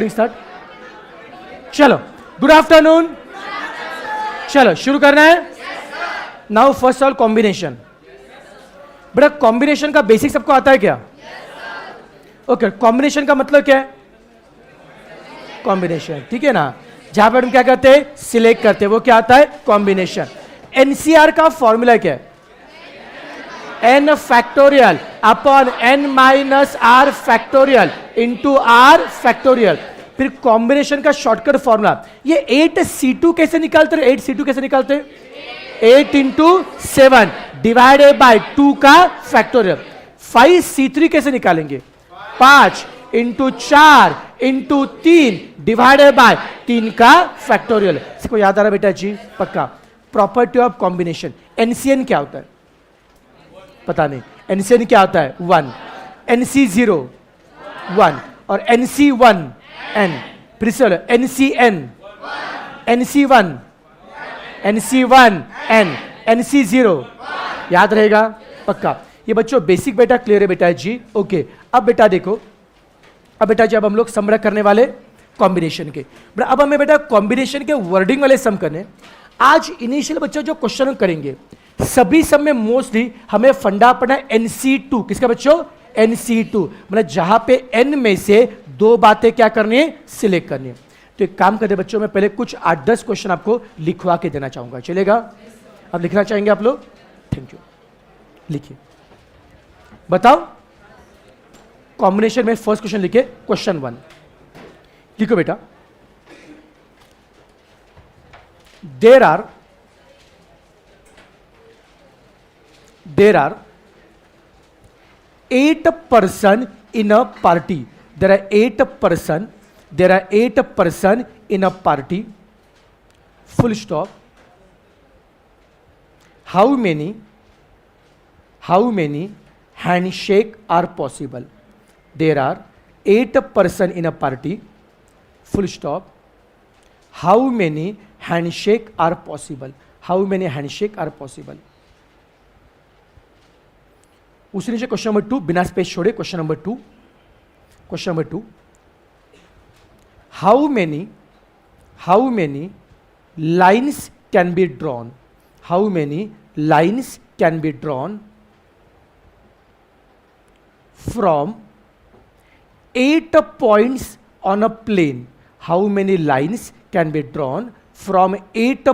Shooting start. चलो, good afternoon. चलो शुरू करना है। Now first all combination. बेटा कॉम्बिनेशन का बेसिक सबको आता है क्या? ओके, कॉम्बिनेशन का मतलब क्या है? कॉम्बिनेशन, ठीक है ना। जहां पर हम क्या करते हैं, सिलेक्ट करते हैं, वो क्या आता है? कॉम्बिनेशन। एनसीआर का फॉर्मूला क्या है? n factorial upon n minus R factorial into R factorial. फिर कॉम्बिनेशन का शॉर्टकट फॉर्मूला, ये 8c2 कैसे निकालते हैं? 8c2 कैसे निकालते हैं? 8 इंटू 7 डिवाइडेड बाई 2 का फैक्टोरियल। 5c3 कैसे निकालेंगे? 5 इंटू 4 इंटू 3 डिवाइडेड बाय 3 का फैक्टोरियल। इसको याद आ रहा बेटा जी? पक्का। Property of combination. एनसीएन क्या होता है? पता नहीं। एनसीएन क्या होता है? 1, NC0 1 और NC1 n। फिर से NCN NC1 NC1 n NC0 याद रहेगा? पक्का। ये बच्चों बेसिक बेटा क्लियर है बेटा जी? ओके। अब बेटा देखो, अब बेटा जब हम लोग सम करने वाले कॉम्बिनेशन के, अब हमें बेटा कॉम्बिनेशन के वर्डिंग वाले सम करने। आज इनिशियल बच्चों जो क्वेश्चन करेंगे सभी सम में मोस्टली हमें फंडा पड़ना है NC2। किसका बच्चों? NC2। मतलब जहां पे n में से 2 बातें क्या करनी है? सिलेक्ट करनी है। तो एक काम करते बच्चों, मैं पहले कुछ 8-10 क्वेश्चन आपको लिखवा के देना चाहूंगा, चलेगा? अब लिखना चाहेंगे आप लोग? Thank you. लिखिए, बताओ कॉम्बिनेशन में फर्स्ट क्वेश्चन लिखे। क्वेश्चन 1 लिखो बेटा। There are 8 person in a party. There are 8 person in a party. Full stop. How many handshake are possible? There are 8 person in a party. Full stop. How many handshake are possible? How many handshake are possible? उसी नीचे question number 2 बिना space छोड़े। Question number 2 how many lines can be drawn? How many lines can be drawn from 8 points on a plane? How many lines can be drawn from 8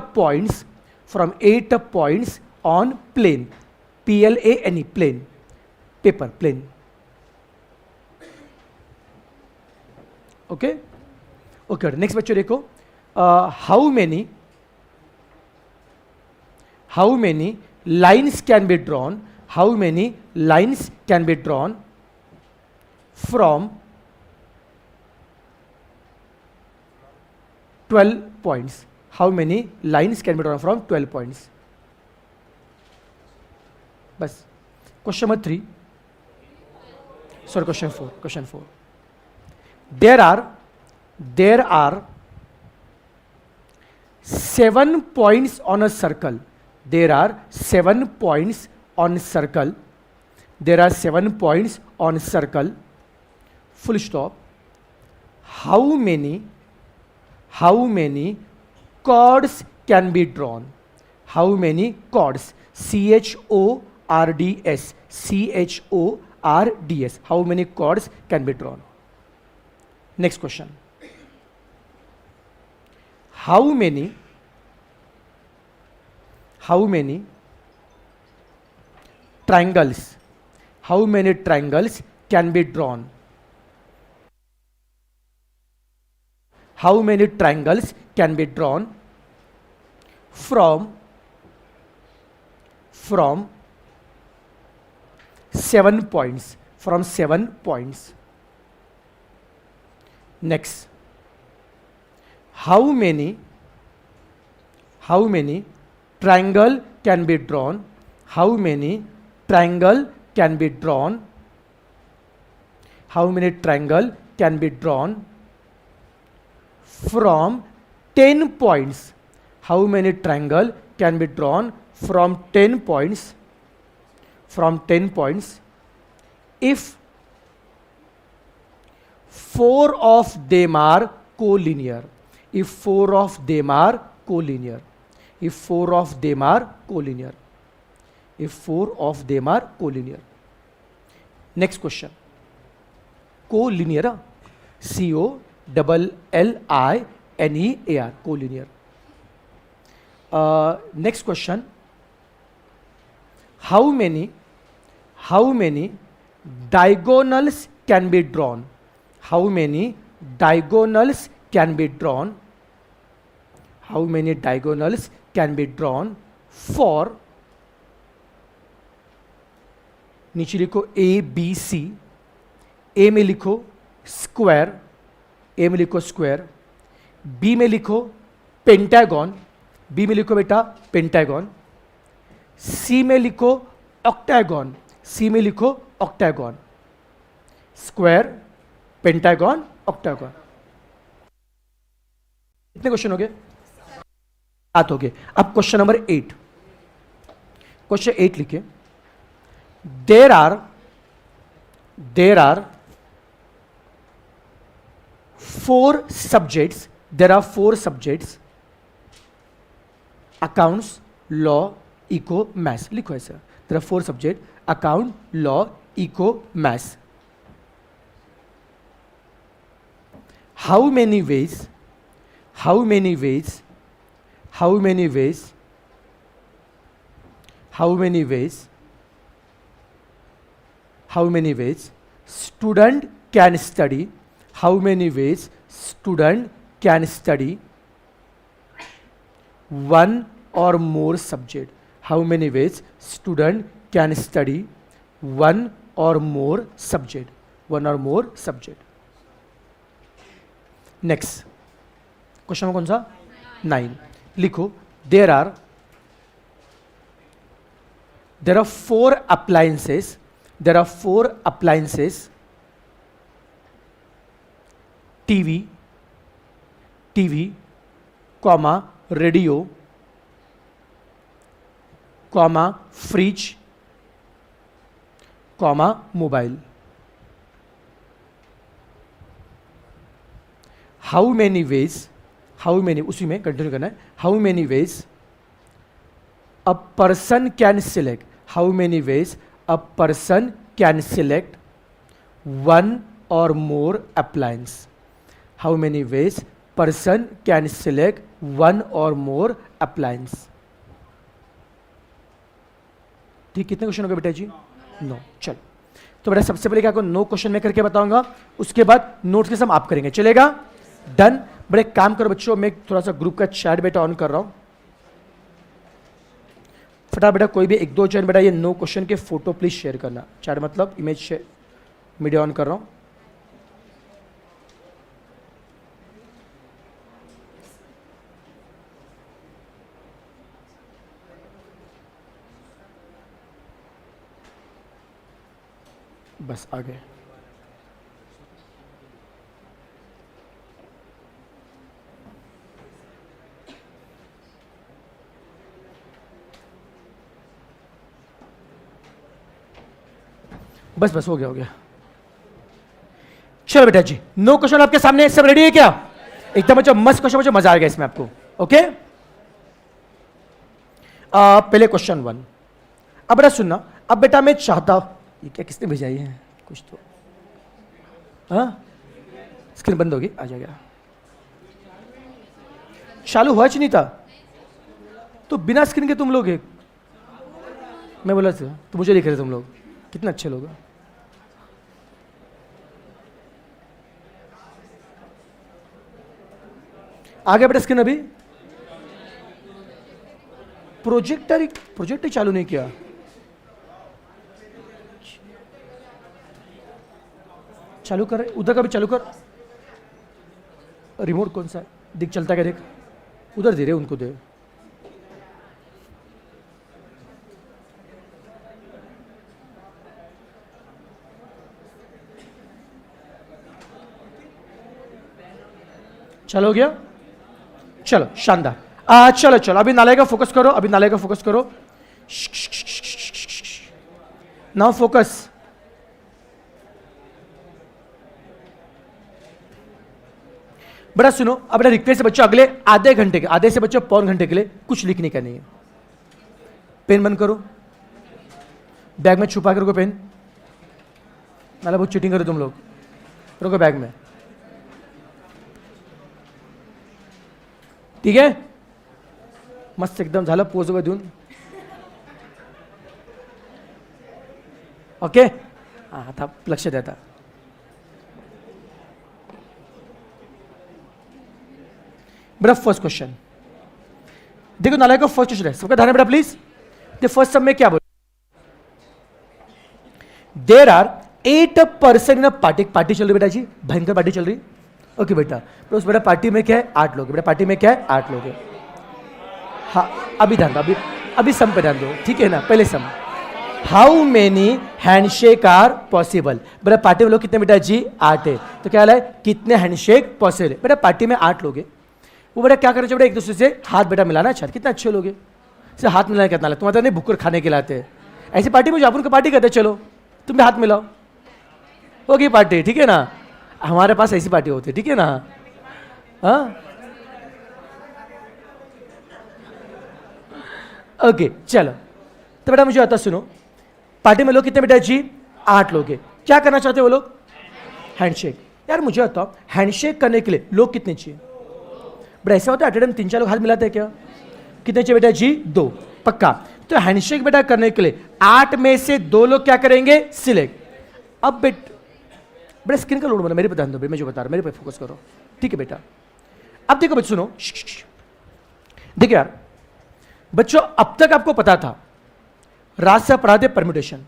points on plane? PLANE plane, paper plane. Okay okay. Next बच्चों देखो, how many lines can be drawn? How many lines can be drawn from 12 points? How many lines can be drawn from 12 points? बस। Question number 3, sorry, question 4. There are 7 points on a circle. There are 7 points on circle. There are 7 points on circle. Full stop. How many chords can be drawn? How many chords? CHORDS. How many chords can be drawn? Next question. How many triangles? How many triangles can be drawn? How many triangles can be drawn from 7 points? From 7 points. Next. How many triangle can be drawn? How many triangle can be drawn? How many triangle can be drawn from 10 points? How many triangle can be drawn from 10 points? From 10 points. If 4 of them are collinear. If 4 of them are collinear. If 4 of them are collinear. If 4 of them are collinear. Next question. Collinear. C-O-L-L-I-N-E-A-R. Collinear. Next question. How many diagonals can be drawn? How many diagonals can be drawn? How many diagonals can be drawn for, नीचे लिखो ए B सी, ए में लिखो square, ए में लिखो square, B में लिखो pentagon, B में लिखो बेटा पेंटागन, सी में लिखो ऑक्टागन, सी में लिखो ऑक्टागन, स्क्वायर पेंटागन ऑक्टागन। कितने क्वेश्चन हो गए? 7 हो गए। अब क्वेश्चन नंबर 8, क्वेश्चन 8 लिखिए। There are 4 subjects, there are 4 subjects, accounts, law, eco, maths. लिखो ऐसा, there are 4 subjects, account, law, eco, maths. How many ways student can study? How many ways student can study one or more subject? How many ways student can study one or more subject? One or more subject. Next question में कौन सा? 9 लिखो। there are 4 appliances, there are 4 appliances, TV, comma, radio, comma, fridge, comma, mobile. How many ways, उसी में continue करना है। How many ways a person can select? How many ways a person can select one or more appliance? How many ways person can select one or more appliance? ठीक, कितने question हो गए बेटा जी? 9। चलो, तो बेटा सबसे पहले क्या आपको 9 क्वेश्चन मैं करके बताऊंगा, उसके बाद नोट्स के सम आप करेंगे। चलेगा? डन। बड़े काम करो बच्चों, मैं थोड़ा सा ग्रुप का चैट बेटा ऑन कर रहा हूं। फटाफट बेटा कोई भी 1-2 जन बेटा ये 9 क्वेश्चन के फोटो प्लीज शेयर करना। चैट मतलब इमेज शेयर, मीडिया ऑन कर रहा हूं। बस आ गए। बस हो गया। चलो बेटा जी 9 क्वेश्चन आपके सामने, सब रेडी है क्या? एकदम अच्छा मस्त क्वेश्चन, मुझे मजा आ गया इसमें आपको। ओके, पहले क्वेश्चन 1। अब बेटा सुनना, अब बेटा मैं चाहता हूं, ये क्या किसने भेजाई है कुछ तो, हाँ स्क्रीन बंद होगी, आ जाएगा। चालू हुआ नहीं था तो बिना स्क्रीन के तुम लोग एक, मैं बोला था तो मुझे लिख रहे तुम लोग, कितने अच्छे लोग। आ गया बेटा स्क्रीन? अभी प्रोजेक्टर चालू नहीं किया। चालू कर, उधर का भी चालू कर। रिमोट कौन सा है? दिख चलता क्या? देख उधर दे रहे, उनको दे। चलो गया? चलो शानदार। चलो अभी नाले का फोकस करो, अभी नाले का फोकस करो। Now focus. बड़ा सुनो, अब मेरा रिक्वेस्ट है बच्चों, अगले आधे घंटे के, आधे से बच्चों पौन घंटे के लिए कुछ लिखने का नहीं है। पेन बंद करो, बैग में छुपा कर रखो पेन, मतलब बहुत चीटिंग करो तुम लोग, रखो बैग में, ठीक है? मस्त एकदम झालं, पोज वगैरे देऊन, ओके? हाँ, आता लक्ष देता। बेटा फर्स्ट क्वेश्चन देखो, नालायक का फर्स्ट क्वेश्चन है, सबका ध्यान है बेटा प्लीज। द फर्स्ट सब में क्या बोल, there are 8% in party, party चल रही बेटा जी, भयंकर पार्टी चल रही, ओके बेटा। तो उस बेटा पार्टी में क्या है, 8 लोग, बेटा पार्टी में क्या है, 8 लोग है। हाँ अभी ध्यान दो, अभी सम पे ध्यान दो, ठीक है ना? पहले sum, how many handshake are possible, बेटा पार्टी में लोग कितने बेटा जी, 8 है, तो क्या है, कितने हैंडशेक पॉसिबल है? बेटा पार्टी में 8 लोग है, वो बेटा क्या करना चाहिए बेटा, एक दूसरे से हाथ बेटा मिलाना। अच्छा कितने अच्छे लोग हैं, से हाथ मिलाना कितना लगता, तुम्हारा नहीं भूख खाने के लाते हैं, ऐसी पार्टी में जो अपन को पार्टी करते, चलो तुम भी हाथ मिलाओ, होगी पार्टी, ठीक है ना? हमारे पास ऐसी पार्टी होती है, ठीक है ना? हाँ ओके चलो, तो बेटा मुझे आता सुनो, पार्टी में लोग कितने बेटा जी, 8 लोग हैं, क्या करना चाहते हैं वो लोग, हैंडशेक। यार मुझे बताओ, हैंडशेक करने के लिए लोग कितने चाहिए? बेटा ऐसा होता है अटेंडम 3-4 लोग हाथ मिलाते हैं क्या? कितने चाहिए बेटा जी, 2, पक्का। तो हैंडशेक बेटा करने के लिए 8 में से 2 लोग क्या करेंगे, सिलेक्ट। अब बेटा स्क्रीन का लोड बना, मेरे पे ध्यान दो, मैं जो बता रहा हूं मेरे पे फोकस करो, ठीक है बेटा? अब देखो बच्चों, सुनो, देखिए यार बच्चों, अब तक आपको पता था राज से पढ़ा दे परम्यूटेशन,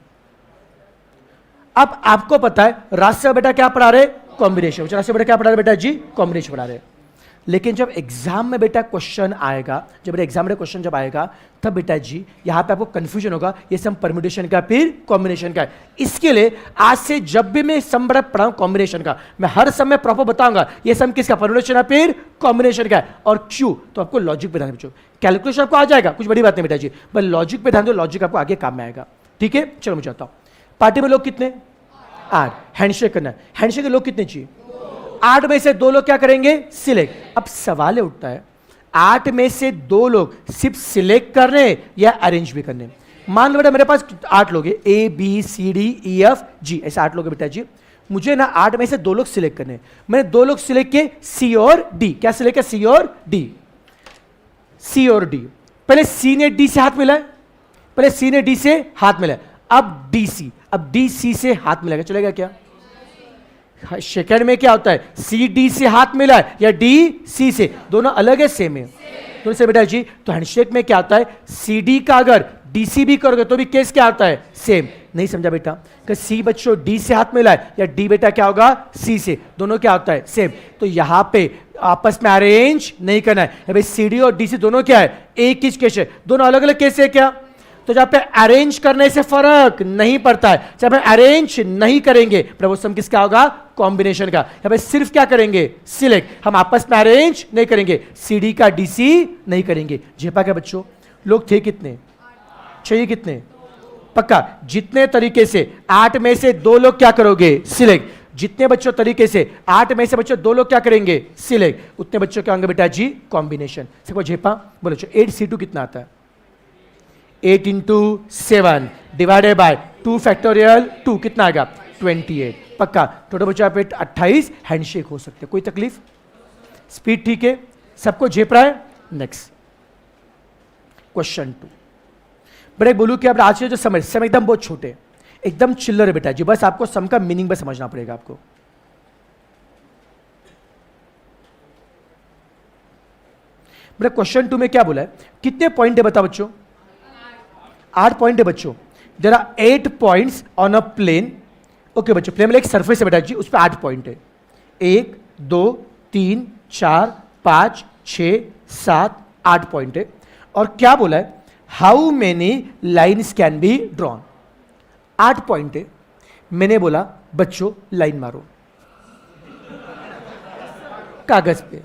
अब आपको पता है राज से बेटा क्या पढ़ा रहे, कॉम्बिनेशन। राज से बेटा क्या पढ़ा रहे बेटा जी, कॉम्बिनेशन पढ़ा रहे। लेकिन जब एग्जाम में बेटा क्वेश्चन आएगा, जब बेटा एग्जाम में क्वेश्चन जब आएगा, तब बेटा जी यहां पे आपको कंफ्यूजन होगा, ये सम परम्यूटेशन का फिर कॉम्बिनेशन का है। इसके लिए आज से जब भी मैं सम बड़ा पढ़ाऊं कॉम्बिनेशन का, मैं हर समय प्रॉपर बताऊंगा ये सम किसका, परम्यूटेशन है फिर कॉम्बिनेशन का है। और क्यों, तो आपको लॉजिक पे ध्यान बच्चों, कैलकुलेशन आपको आ जाएगा, कुछ बड़ी बात नहीं बेटा जी, बस लॉजिक पे ध्यान दो, लॉजिक आपको आगे काम में आएगा, ठीक है? चलो मुझे बताओ, पार्टी में लोग कितने, 8, हैंडशेक करना है, हैंडशेक के लोग कितने चाहिए, 8 में से 2 लोग क्या करेंगे, सिलेक्ट। अब सवाल उठता है, 8 में से 2 लोग सिर्फ सिलेक्ट करने या अरेंज भी करने? मान लो बेटा मेरे पास 8 लोग हैं, A B C D E F G, ऐसे 8 लोग हैं बेटा जी, मुझे ना 8 में से 2 लोग सिलेक्ट करने, मैंने 2 लोग सिलेक्ट किए, C और D, क्या सिलेक्ट किया, C और D, C और D। पहले C ने D से हाथ मिलाए, पहले C ने D से हाथ मिलाए, अब DC, अब D C से हाथ मिलाएगा, चलेगा क्या? सेकंड में क्या होता है, सी डी से हाथ मिला है या डी सी से, दोनों अलग है सेम है, दोनों से बेटा जी। तो हैंडशेक में क्या होता है, सी डी का अगर डी सी भी करोगे तो भी केस क्या आता है, सेम। नहीं समझा बेटा, कि सी बच्चों डी से हाथ मिला है या डी बेटा क्या होगा, सी से, दोनों क्या होता है, सेम। तो यहां पे आपस में अरेंज नहीं करना है भाई, सी डी और डी सी दोनों क्या है, एक ही केस है, दोनों अलग अलग केस है क्या? तो जहां पे अरेंज करने से फर्क नहीं पड़ता है, जब हम अरेंज नहीं करेंगे तो वो सम किसका होगा, कॉम्बिनेशन का। यहां पे सिर्फ क्या करेंगे, सिलेक्ट, हम आपस में अरेंज नहीं करेंगे, सीडी का डीसी नहीं करेंगे। झेपा क्या बच्चों, लोग थे कितने, चाहिए कितने, पक्का? जितने तरीके से 8 में से 2 लोग क्या करोगे, सिलेक्ट। जितने बच्चों तरीके से 8 में से बच्चों 2 लोग क्या करेंगे, सिलेक्ट, उतने बच्चों क्या होंगे बेटा जी, कॉम्बिनेशन। सबको झेपा बोलो, 8C2 कितना आता है, 8 इंटू 7 डिवाइडेड बाय 2 फैक्टोरियल 2 कितना आएगा, 28, पक्का? टोटल बच्चा पे 28 हैंडशेक हो सकते, कोई तकलीफ, स्पीड ठीक है, सबको झेप रहा है। नेक्स्ट क्वेश्चन 2, बड़े बोलू कि आप आज से जो समय एकदम बहुत छोटे, एकदम चिल्लर है बेटा जी, बस आपको सम का मीनिंग बस समझना पड़ेगा आपको। बड़े क्वेश्चन 2 में क्या बोला है, कितने पॉइंट है बता बच्चों, 8 पॉइंट है बच्चों। There are 8 points on a plane, okay बच्चों, प्लेन में एक सरफेस है बेटा जी, उस पर 8 पॉइंट है, 1 2 3 4 5 6 7 8 पॉइंट है। और क्या बोला है, how many lines can be drawn, 8 point है। मैंने बोला बच्चों लाइन मारो कागज पे,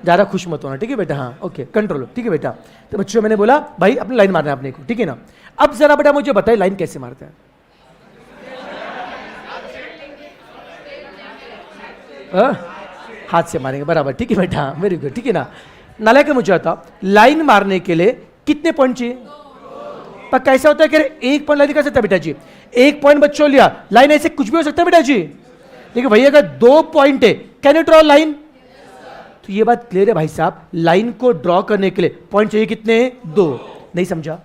ज्यादा खुश मत होना, ठीक है बेटा, हाँ ओके कंट्रोल, ठीक है बेटा। तो बच्चों मैंने बोला भाई अपनी लाइन मारना है अपने को, ठीक है ना? अब जरा बेटा मुझे बताइए लाइन कैसे मारते हैं, हाथ से मारेंगे, बराबर, ठीक है बेटा, वेरी गुड, ठीक है ना। नालायक मुझे आता, लाइन मारने के लिए कितने पॉइंट चाहिए? पर कैसा होता है कि एक पॉइंट लाइन कर सकता है बेटा जी, एक पॉइंट बच्चों लिया, लाइन ऐसे कुछ भी हो सकता है बेटा जी, लेकिन भैया अगर 2 पॉइंट है, कैन यू ड्रॉ लाइन? तो ये बात क्लियर है भाई साहब, लाइन को ड्रॉ करने के लिए पॉइंट चाहिए कितने? 2। नहीं समझा?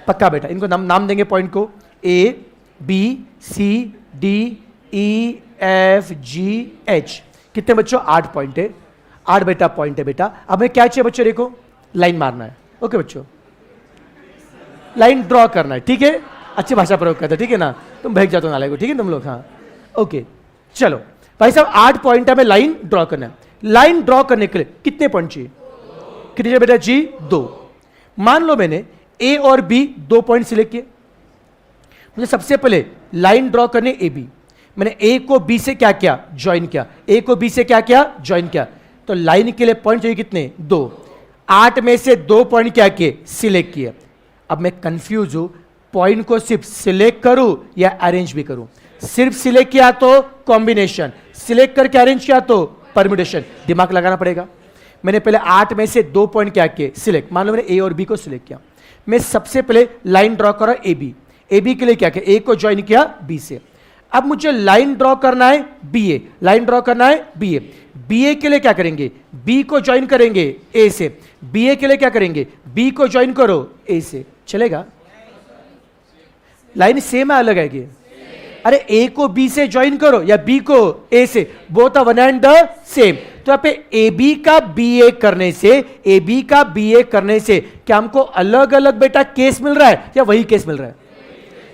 पक्का बेटा, इनको नाम देंगे पॉइंट को, A B C D E F G H. कितने बच्चों? 8 पॉइंट है, 8 बेटा पॉइंट है बेटा। अब हमें क्या चाहिए बच्चों? देखो, लाइन मारना है। ओके बच्चों, लाइन ड्रॉ करना है, ठीक है, अच्छी भाषा प्रयोग करते, ठीक है ना, तुम भेज जाते हो नाले को, ठीक है तुम लोग, हाँ ओके। चलो भाई साहब, 8 पॉइंट है, हमें लाइन ड्रॉ करना है। लाइन ड्रॉ करने के लिए कितने पॉइंट चाहिए? कितने चाहिए बेटा जी? 2। मान लो मैंने ए और बी 2 पॉइंट सिलेक्ट किए, मुझे सबसे पहले लाइन ड्रॉ करने ए बी, मैंने ए को बी से क्या किया? ज्वाइन किया। ए को बी से क्या किया? ज्वाइन किया। तो लाइन के लिए पॉइंट चाहिए कितने? 2। 8 में से 2 पॉइंट क्या किए? सिलेक्ट किए। अब मैं कंफ्यूज हूं, पॉइंट को सिर्फ सिलेक्ट करूं या अरेंज भी करूं? सिर्फ सिलेक्ट किया तो कॉम्बिनेशन, सिलेक्ट करके अरेंज किया तो परम्यूटेशन, दिमाग लगाना पड़ेगा। मैंने पहले 8 में से 2 पॉइंट क्या किए? सिलेक्ट। मान लो मैंने ए और बी को सिलेक्ट किया, मैं सबसे पहले लाइन ड्रॉ करा ए बी, ए बी के लिए क्या किया? ए को ज्वाइन किया बी से। अब मुझे लाइन ड्रॉ करना है बी ए, लाइन ड्रॉ करना है बी ए, बी ए के लिए क्या करेंगे? बी को ज्वाइन करेंगे ए से। बी ए के लिए क्या करेंगे? बी को ज्वाइन करो ए से। चलेगा? लाइन सेम है अलग है कि? अरे ए को बी से ज्वाइन करो या बी को ए से, both are one and the same. तो यहां पे ए बी का बी ए करने से, ए बी का बी ए करने से क्या हमको अलग अलग बेटा केस मिल रहा है या वही केस मिल रहा है?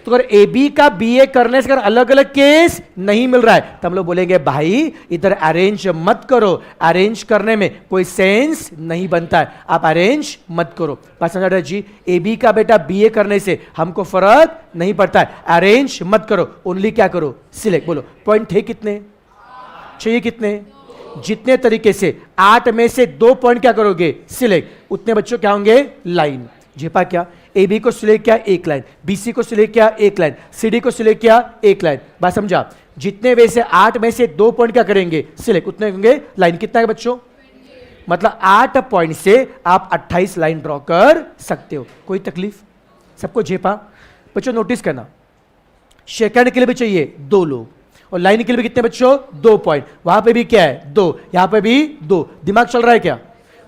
तो अगर ए बी का बी ए करने से अगर अलग अलग केस नहीं मिल रहा है तो हम लोग बोलेंगे भाई इधर अरेंज मत करो, अरेंज करने में कोई सेंस नहीं बनता है, आप अरेंज मत करो। बात समझ रहे जी? ए बी का बेटा बी ए करने से हमको फर्क नहीं पड़ता है, अरेंज मत करो, ओनली क्या करो? सिलेक्ट। बोलो पॉइंट थे कितने? चाहिए कितने? जितने तरीके से 8 में से 2 पॉइंट क्या करोगे? सिलेक्ट, उतने बच्चों क्या होंगे? लाइन। झेपा क्या? ए बी को सिलेक्ट किया एक लाइन, बी सी को सिलेक्ट किया एक लाइन, सी डी को सिलेक्ट किया एक लाइन। बात समझा? जितने वे से 8 में से 2 पॉइंट क्या करेंगे? सिलेक्ट, उतने होंगे लाइन। कितना है बच्चों? मतलब 8 पॉइंट से आप 28 लाइन ड्रॉ कर सकते हो। कोई तकलीफ? सबको झेपा? बच्चों नोटिस करना, सेकंड के लिए भी चाहिए 2 लोग और लाइन के लिए भी कितने बच्चों? 2 पॉइंट। वहां पे भी क्या है? 2, यहां पे भी 2। दिमाग चल रहा है क्या?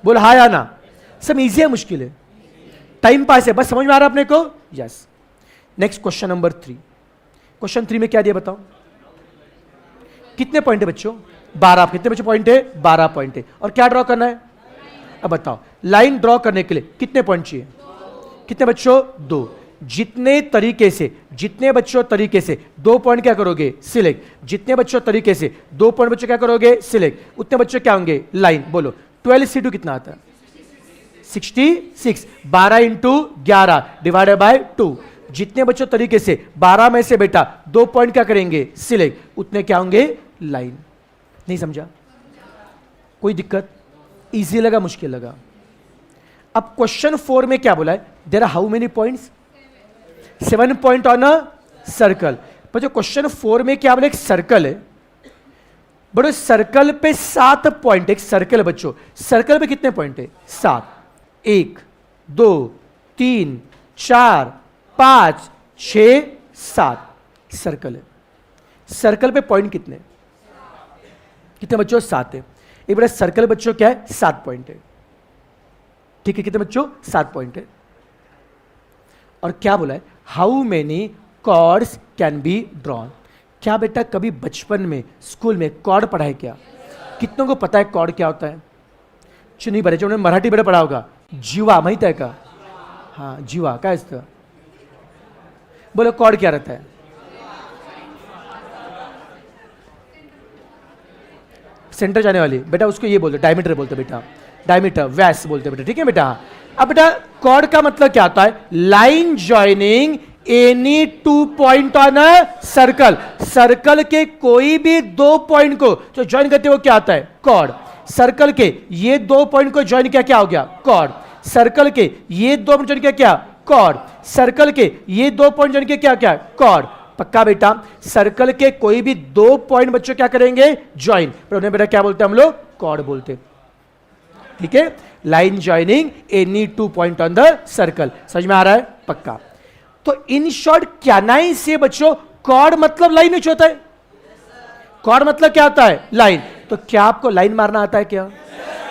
बोल हाँ या ना? सब इजी है मुश्किल है? टाइम पास है, बस समझ में आ रहा है अपने को? Yes. Next question number 3। Question 3 में क्या दिया बताओ? कितने पॉइंट है बच्चों? 12। कितने बच्चों पॉइंट है? 12 पॉइंट है। और क्या ड्रॉ करना है? अब बताओ, लाइन ड्रॉ करने के लिए कितने पॉइंट चाहिए? कितने बच्चों? 2। जितने तरीके से, जितने बच्चों तरीके से 2 पॉइंट क्या करोगे? सिलेक्ट। जितने बच्चों तरीके से 2 पॉइंट बच्चों क्या करोगे? सिलेक्ट, उतने बच्चों क्या होंगे? लाइन। बोलो 12 × 2 कितना आता है? 66। 12 × 11 डिवाइडेड बाय 2। जितने बच्चों तरीके से 12 में से बेटा 2 पॉइंट क्या करेंगे? सिलेक्ट, उतने क्या होंगे? लाइन। नहीं समझा? कोई दिक्कत? इजी लगा मुश्किल लगा? अब क्वेश्चन 4 में क्या बोला है? There are how many points? 7 point on a circle. पर जो क्वेश्चन 4 में क्या बोला? एक सर्कल है, बड़े सर्कल पे 7 पॉइंट। एक सर्कल है बच्चों, सर्कल पे कितने पॉइंट है? 7। 1 2 3 4 5 6 7 सर्कल है। सर्कल पे पॉइंट कितने? कितने बच्चों? 7 है। एक बड़ा सर्कल बच्चों क्या है? 7 पॉइंट है। ठीक है, कितने बच्चों? 7 पॉइंट है। और क्या बोला है? How many chords can be drawn? क्या बेटा कभी बचपन में स्कूल में कॉर्ड पढ़ा है क्या? कितनों को पता है कॉर्ड क्या होता है? नहीं बच्चों ने मराठी बेटा पढ़ा होगा, जीवा माहित है का? हाँ जीवा काय असतं? बोलो कॉर्ड क्या रहता है? सेंटर जाने वाली बेटा, उसको ये बोलते डायमीटर बोलते बेटा, डायमीटर व्यास बोलते बेटा, ठीक है बेटा। अब बेटा कॉर्ड का मतलब क्या होता है? Line joining any 2 point on a circle. Circle के कोई भी 2 पॉइंट को जो ज्वाइन करते हो क्या आता है? कॉर्ड। सर्कल के ये 2 पॉइंट को ज्वाइन किया क्या हो गया? कॉर्ड। सर्कल के ये 2 पॉइंट ज्वाइन किया क्या? कॉर्ड। सर्कल के ये 2 पॉइंट ज्वाइन किया क्या? क्या? कॉर्ड। पक्का बेटा? सर्कल के कोई भी 2 पॉइंट बच्चों क्या करेंगे? ज्वाइन, पर उन्हें बेटा क्या बोलते हैं हम लोग? कॉर्ड बोलते हैं। ठीक है, line joining any 2 point on the circle. समझ में आ रहा है? पक्का। तो इन शॉर्ट कैनाइन से बच्चों कॉर्ड मतलब लाइन विच होता है। कॉर्ड मतलब क्या होता है? लाइन। तो क्या आपको लाइन मारना आता है क्या?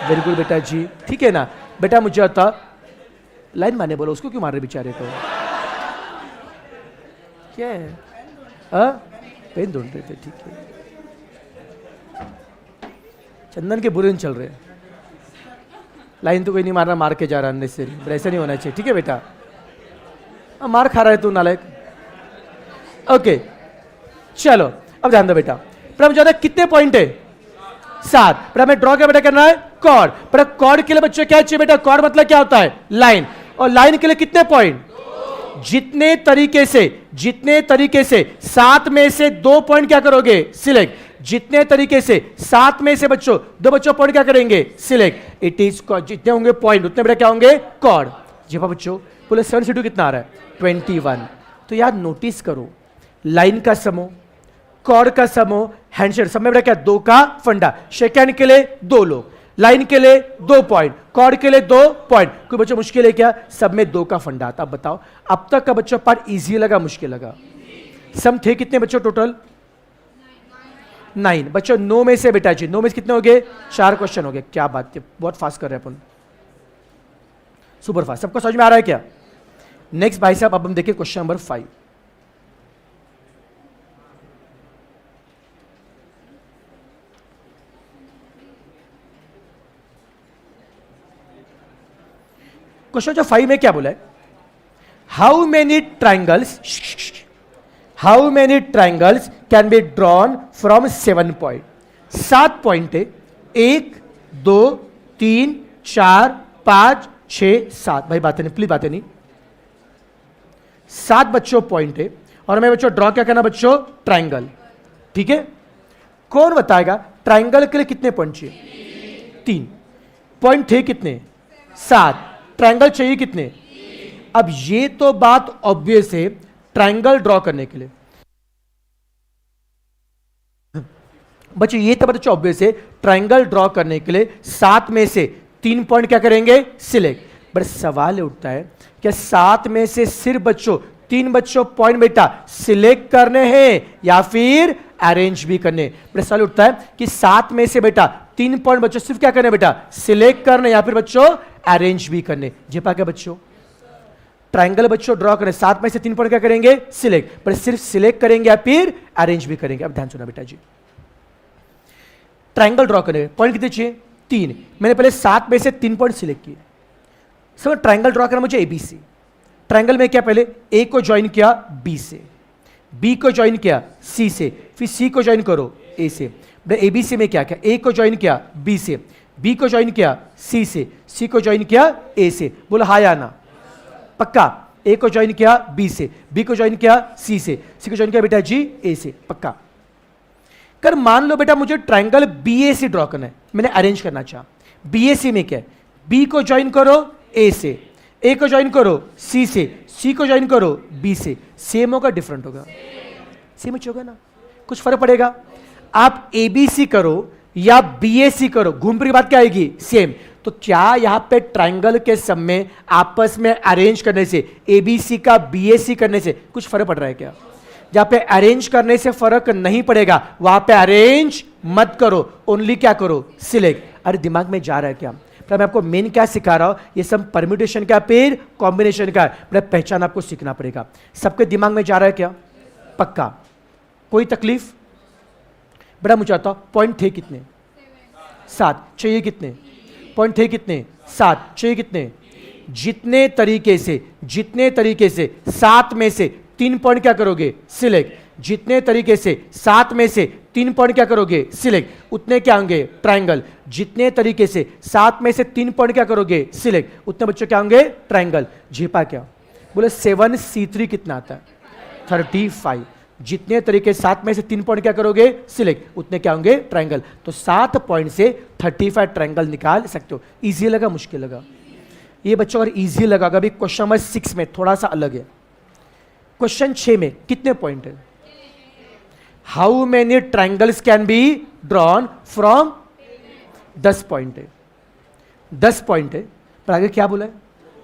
बिल्कुल बेटा जी, ठीक है ना बेटा? मुझे आता लाइन मारने बोलो, उसको क्यों मार रहे बेचारे को? क्या है? पेन ढूंढ रहे थे, ठीक है। चंदन के बुरे दिन चल रहे हैं। लाइन तो कोई नहीं मारना, मार के जा रहा अंदर से, ऐसा नहीं होना चाहिए। ठीक है बेटा? मार खा रहा है तू नालायक। ओके चलो अब ध्यान दो बेटा। पर हम ज्यादा कितने पॉइंट है? 7। पर हमें ड्रॉ क्या बेटा करना है? कॉर्ड। पर कॉर्ड के लिए बच्चों क्या चाहिए बेटा? कॉर्ड मतलब क्या होता है? लाइन। और लाइन के लिए कितने पॉइंट? जितने तरीके से 7 में से 2 पॉइंट क्या करोगे? सिलेक्ट। जितने तरीके से 7 में से बच्चों 2 बच्चों पॉइंट क्या करेंगे? सिलेक्ट। इट इज जितने होंगे पॉइंट उतने बेटा क्या होंगे? कॉर्ड। जी हाँ बच्चों, बोले 7 से 2 कितना आ रहा है? 21। तो यार नोटिस करो, लाइन का समूह, कॉर्ड का समूह, हैंडशेक सब में बेटा क्या? 2 का फंडा। सेकंड के लिए 2 लोग, लाइन के लिए 2 पॉइंट, कॉर्ड के लिए 2 पॉइंट। कोई बच्चों मुश्किल है क्या? सब में 2 का फंडा आता। अब बताओ, अब तक का बच्चों पार्ट इजी लगा मुश्किल लगा? सम थे कितने बच्चों टोटल? 9 बच्चों। 9 में से बेटा जी 9 में से कितने हो गए? 4 क्वेश्चन हो गए। क्या बात है, बहुत फास्ट कर रहे हैं अपन, सुपर फास्ट। सबको समझ में आ रहा है क्या? नेक्स्ट भाई साहब अब हम देखें क्वेश्चन नंबर 5। क्वेश्चन जो 5 में क्या बोला है? How many triangles can be drawn from 7 point? 7 point है। 1 2 3 4 5 6 7। भाई बातें नहीं, प्लीज बातें नहीं। 7 बच्चों पॉइंट है और हमें बच्चों ड्रॉ क्या करना बच्चों? ट्राइंगल। ठीक है, कौन बताएगा ट्राइंगल के लिए कितने पॉइंट चाहिए? 3 पॉइंट थे कितने? 7। ट्राइंगल चाहिए कितने? अब ये तो बात ऑब्वियस है, ट्राइंगल ड्रॉ करने के लिए बच्चों, ये तो बच्चों ऑब्वियस है, ट्राइंगल ड्रॉ करने के लिए 7 में से 3 पॉइंट क्या करेंगे? सिलेक्ट। बट सवाल उठता है कि 7 में से सिर्फ बच्चों 3 बच्चों पॉइंट बेटा सिलेक्ट करने हैं या फिर अरेंज भी करने? बट सवाल उठता है कि 7 में से बेटा 3 पॉइंट बच्चों सिर्फ क्या करने बेटा? सिलेक्ट करने या फिर बच्चों अरेंज भी करने। जेपा क्या बच्चों? ट्राइंगल बच्चों ड्रॉ करें, 7 में से 3 पॉइंट क्या करेंगे? सिलेक्ट। पर सिर्फ सिलेक्ट करेंगे या फिर अरेंज भी करेंगे? अब ध्यान सुना बेटा जी, ट्राइंगल ड्रॉ करें, पॉइंट कितने चाहिए? 3। मैंने पहले 7 में से 3 पॉइंट सिलेक्ट किए। समझ, ट्राइंगल ड्रॉ करना मुझे एबीसी। ट्राइंगल में क्या? पहले ए को ज्वाइन किया बी से, बी को ज्वाइन किया सी से, फिर सी को ज्वाइन करो ए से। एबीसी में क्या क्या? ए को ज्वाइन किया बी से, बी को ज्वाइन किया सी से, सी को ज्वाइन किया ए से। बोलो हाँ या ना? पक्का? ए को ज्वाइन किया बी से, बी को ज्वाइन किया सी से, सी को ज्वाइन किया बेटा जी ए से। पक्का? कर मान लो बेटा मुझे ट्राइंगल बीएसी ड्रॉ करना है, मैंने अरेंज करना चाहा। बीएसी में क्या है? बी को ज्वाइन करो ए से, ए को ज्वाइन करो सी से, सी को ज्वाइन करो बी से। सेम होगा डिफरेंट होगा? सेम होगा ना? कुछ फर्क पड़ेगा? आप एबीसी करो या बीएसी करो, घूम फिर की बात क्या आएगी? सेम। तो क्या यहां पे ट्राइंगल के सब में आपस में अरेंज करने से, एबीसी का बीएसी करने से कुछ फर्क पड़ रहा है क्या? जहां पे अरेंज करने से फर्क नहीं पड़ेगा वहां पे अरेंज मत करो, ओनली क्या करो? सिलेक्ट। अरे दिमाग में जा रहा है क्या? पर मैं आपको मेन क्या सिखा रहा हूं, ये सब परम्यूटेशन का फिर कॉम्बिनेशन का पहचान आपको सीखना पड़ेगा। सबके दिमाग में जा रहा है क्या? पक्का? कोई तकलीफ? बड़ा मुझे आता पॉइंट थे कितने? 7। चाहिए कितने? पॉइंट थे कितने? 7। चाहिए कितने? जितने तरीके से 7 में से 3 पॉइंट क्या करोगे? सिलेक्ट। जितने तरीके से 7 में से 3 पॉइंट क्या करोगे? सिलेक्ट, उतने क्या होंगे? ट्राइंगल। जितने तरीके से 7 में से 3 पॉइंट क्या करोगे? सिलेक्ट, उतने बच्चों क्या होंगे? ट्राइंगल। झेपा क्या? बोले 7C3 कितना आता है? 35। जितने तरीके 7 में से 3 पॉइंट क्या करोगे? सिलेक्ट, उतने क्या होंगे? ट्राइंगल। तो 7 पॉइंट से 35 ट्राइंगल निकाल सकते हो। इजी लगा मुश्किल लगा? ये बच्चों अगर इजी लगा, अभी क्वेश्चन नंबर 6 में थोड़ा सा अलग है। क्वेश्चन 6 में कितने पॉइंट है? How many triangles can be drawn from 10 point है, 10 पॉइंट है, पर आगे क्या बोला है?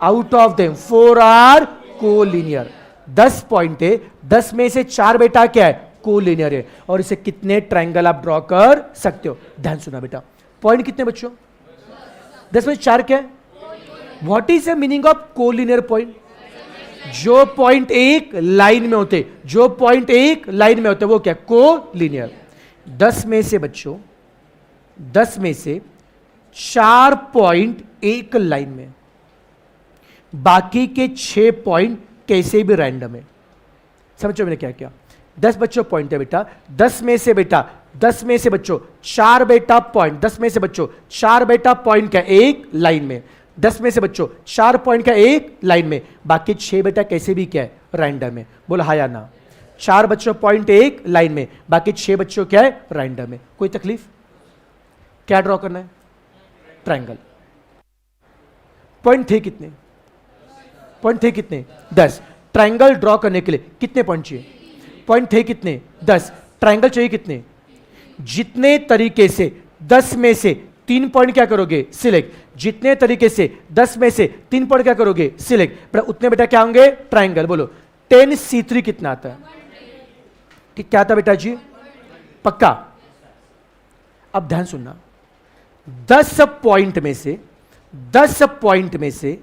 Out of them 4 are collinear. 10 point है, 10 में से 4 बेटा क्या है? कोलिनियर है। और इसे कितने ट्राइंगल आप ड्रॉ कर सकते हो? ध्यान सुना बेटा, पॉइंट कितने बच्चों? 10 में 4 क्या है? What is the meaning of collinear point? जो पॉइंट एक लाइन में होते, जो पॉइंट एक लाइन में होते वो क्या? कोलिनियर। 10 में से बच्चों, 10 में से 4 पॉइंट एक लाइन में, बाकी के 6 पॉइंट कैसे भी रैंडम है। समझो मैंने क्या किया? 10 बच्चों पॉइंट है बेटा, 10 में से बेटा, 10 में से बच्चों 4 बेटा पॉइंट, 10 में से बच्चों 4 बेटा पॉइंट क्या? एक लाइन में। 10 में से बच्चों 4 पॉइंट का एक लाइन में, बाकी 6 बेटा कैसे भी क्या है? रैंडम है। बोला हाँ या ना? 4 बच्चों पॉइंट एक लाइन में, बाकी 6 बच्चों क्या है? रैंडम है। कोई तकलीफ? क्या ड्रॉ करना है? ट्रायंगल। पॉइंट थे कितने? पॉइंट थे कितने? 10। ट्रायंगल ड्रॉ करने के लिए कितने पॉइंट चाहिए? पॉइंट थे कितने? 10। ट्रायंगल चाहिए कितने? जितने तरीके से 10 में से 3 पॉइंट क्या करोगे? सिलेक्ट। जितने तरीके से 10 में से 3 पॉइंट क्या करोगे? सिलेक्ट। बेटा उतने बेटा क्या होंगे? ट्रायंगल। बोलो 10C3 कितना आता है? ठीक, क्या आता बेटा जी? पक्का? अब ध्यान सुनना, 10 पॉइंट में से 10 पॉइंट में से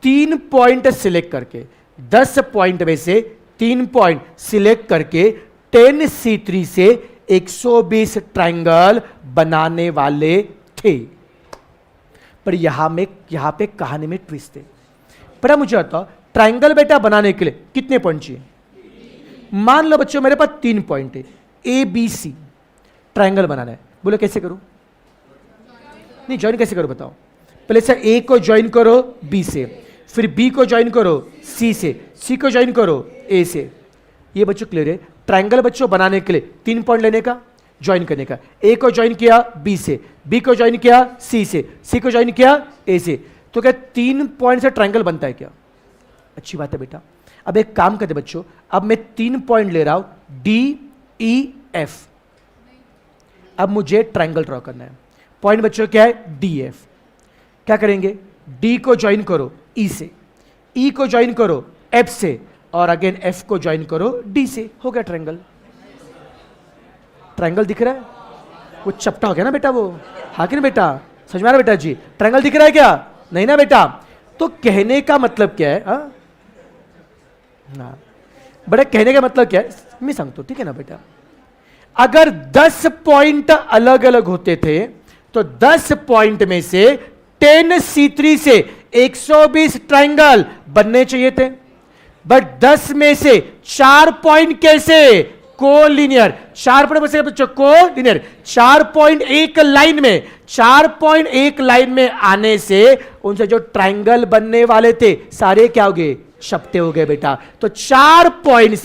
3 पॉइंट सिलेक्ट करके, 10 पॉइंट में से 3 पॉइंट सिलेक्ट करके 10C3 से 120 ट्रायंगल बनाने वाले थे। पर यहां पे कहानी में ट्विस्ट है। पर मुझे बताओ, ट्रायंगल बेटा बनाने के लिए कितने पॉइंट चाहिए? मान लो बच्चों मेरे पास 3 पॉइंट है, ABC ट्रायंगल बनाना है। बोलो कैसे करूं? नहीं, ज्वाइन कैसे करो बताओ? पहले सर A को ज्वाइन करो B से, फिर B को ज्वाइन करो C से, C को ज्वाइन करो A से। ये बच्चों क्लियर है? ट्रायंगल बच्चों बनाने के लिए 3 पॉइंट लेने का, ज्वाइन करने का। A को ज्वाइन किया B से, B को ज्वाइन किया C से, C को ज्वाइन किया A से। तो क्या 3 पॉइंट से ट्रायंगल बनता है क्या? अच्छी बात है बेटा। अब एक काम करते बच्चों, अब मैं 3 पॉइंट ले रहा हूं DEF। अब मुझे ट्रायंगल ड्रॉ करना है। पॉइंट बच्चों क्या है? DF। क्या करेंगे? D को ज्वाइन करो E से, E को ज्वाइन करो F से, और अगेन F को ज्वाइन करो D से। हो गया ट्रायंगल। ट्रायंगल दिख रहा है? वो चपटा हो गया ना बेटा वो? हाँ कि ना बेटा? समझ में आ रहा बेटा जी? ट्रायंगल दिख रहा है क्या? नहीं ना बेटा? तो कहने का मतलब क्या है? ना बड़ा कहने का मतलब क्या है मैं सांगतो, ठीक है ना बेटा? अगर 10 पॉइंट अलग अलग होते थे तो 10 पॉइंट में से 10C3 से 120 ट्रायंगल बनने चाहिए थे। बट 10 में से 4 पॉइंट कैसे? कोलिनियर। 4 पॉइंट बचे बच्चों कोलिनियर। 4 पॉइंट एक लाइन में, 4 पॉइंट एक लाइन में आने से उनसे जो ट्रायंगल बनने वाले थे सारे क्या हो गए? शपटे हो गए बेटा। तो 4 पॉइंट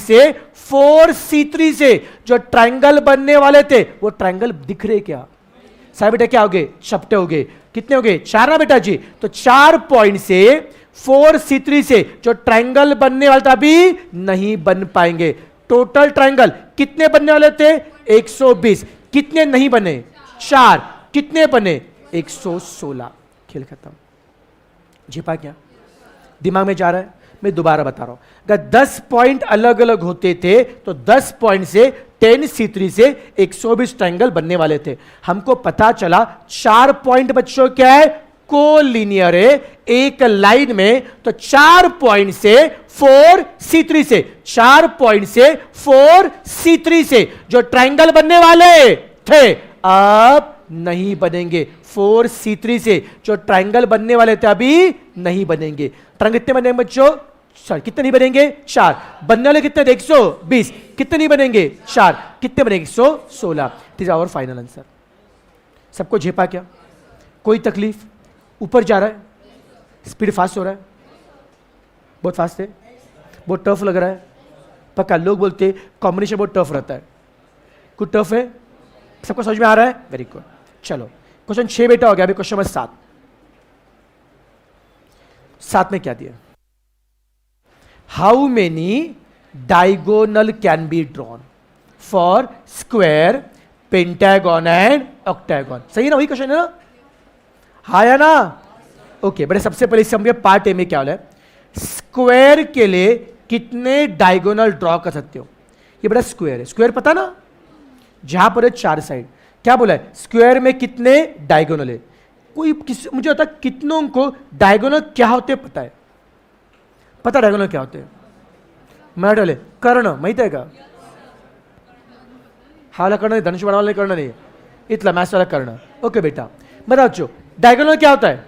से 4C3 से जो ट्रायंगल बनने वाले थे वो ट्रायंगल दिख रहे क्या? सारे बेटा क्या हो गए? शपटे हो गए। कितने हो गए? 4 ना बेटा जी? तो 4 पॉइंट से 4C3 से जो ट्रायंगल बनने वाला था अभी नहीं बन पाएंगे। टोटल ट्रायंगल कितने बनने वाले थे? 120। कितने नहीं बने? 4। कितने बने? 116। खेल खत्म। झिपा क्या? दिमाग में जा रहा है? मैं दोबारा बता रहा हूं, अगर 10 पॉइंट अलग अलग होते थे तो 10 पॉइंट से 10C3 से 120 ट्रायंगल बनने वाले थे। हमको पता चला 4 पॉइंट बच्चों क्या है? कोलिनियर है एक लाइन में। तो 4 पॉइंट से 4C3 से, 4 पॉइंट से 4C3 से जो ट्रायंगल बनने वाले थे अब नहीं बनेंगे। 4C3 से जो ट्रायंगल बनने वाले थे अभी नहीं बनेंगे। ट्रायंगल कितने बनेंगे बच्चों? 4। कितने नहीं बनेंगे? 4। बनने वाले कितने थे? 120। कितने नहीं बनेंगे? 4। कितने बनेंगे? 116। This our final answer. सबको झेपा क्या? कोई तकलीफ? ऊपर जा रहा है? स्पीड फास्ट हो रहा है? बहुत फास्ट है? बहुत टफ लग रहा है? पक्का लोग बोलते कॉम्बिनेशन बहुत टफ रहता है। कुछ टफ है? सबको समझ में आ रहा है? Very good. चलो क्वेश्चन 6 बेटा हो गया। अभी क्वेश्चन नंबर 7। 7 में क्या दिया? How many diagonal can be drawn for square, pentagon and octagon. सही ना, वही क्वेश्चन है ना, हाँ या ना? ओके बेटा, सबसे पहले समझिए पार्ट ए में क्या बोला है, स्क्वायर के लिए कितने डायगोनल ड्रॉ कर सकते हो। ये बेटा स्क्वायर है, स्क्वायर पता ना, जहां पर है चार साइड। क्या बोला है, स्क्वायर में कितने डायगोनल है। कोई किसी मुझे बता, कितनों को डायगोनल क्या होते पता है? पता डायगोनल क्या होते हैं? मराठी कर्ण माहित आहे का? हा वाला कर्ण नहीं, धनुष वाला कर्ण नहीं, इतना मैथ्स वाला कर्ण। ओके बेटा बताओ बच्चों, डायगोनल क्या होता है?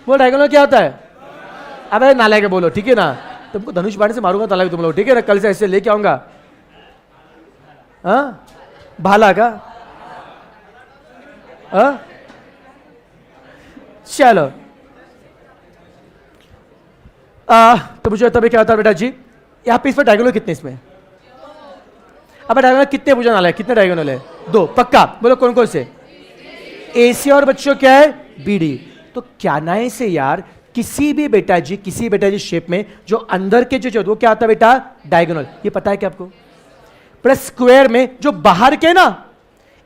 वो डायगोनल क्या होता है? अबे नालायक के बोलो, ठीक है ना, तुमको धनुष बाण से मारूंगा ताला तुम लोग, ठीक है ना, कल से ऐसे लेके आऊंगा। हाँ भाला का? हाँ चलो, तो मुझे तभी क्या होता है बेटा जी, यहाँ पे इसमें डायगोनल कितने इसमें? अब डायगोनल कितने पूछा नाला है, कितने डायगोनल है? दो, पक्का बोलो कौन कौन से? एसी और बच्चों क्या है? बीडी। तो क्या ना है से यार, किसी भी बेटा जी शेप में जो अंदर के जो वो क्या आता है बेटा? डायगोनल। ये पता है क्या आपको? प्लस स्क्वायर में जो बाहर के ना,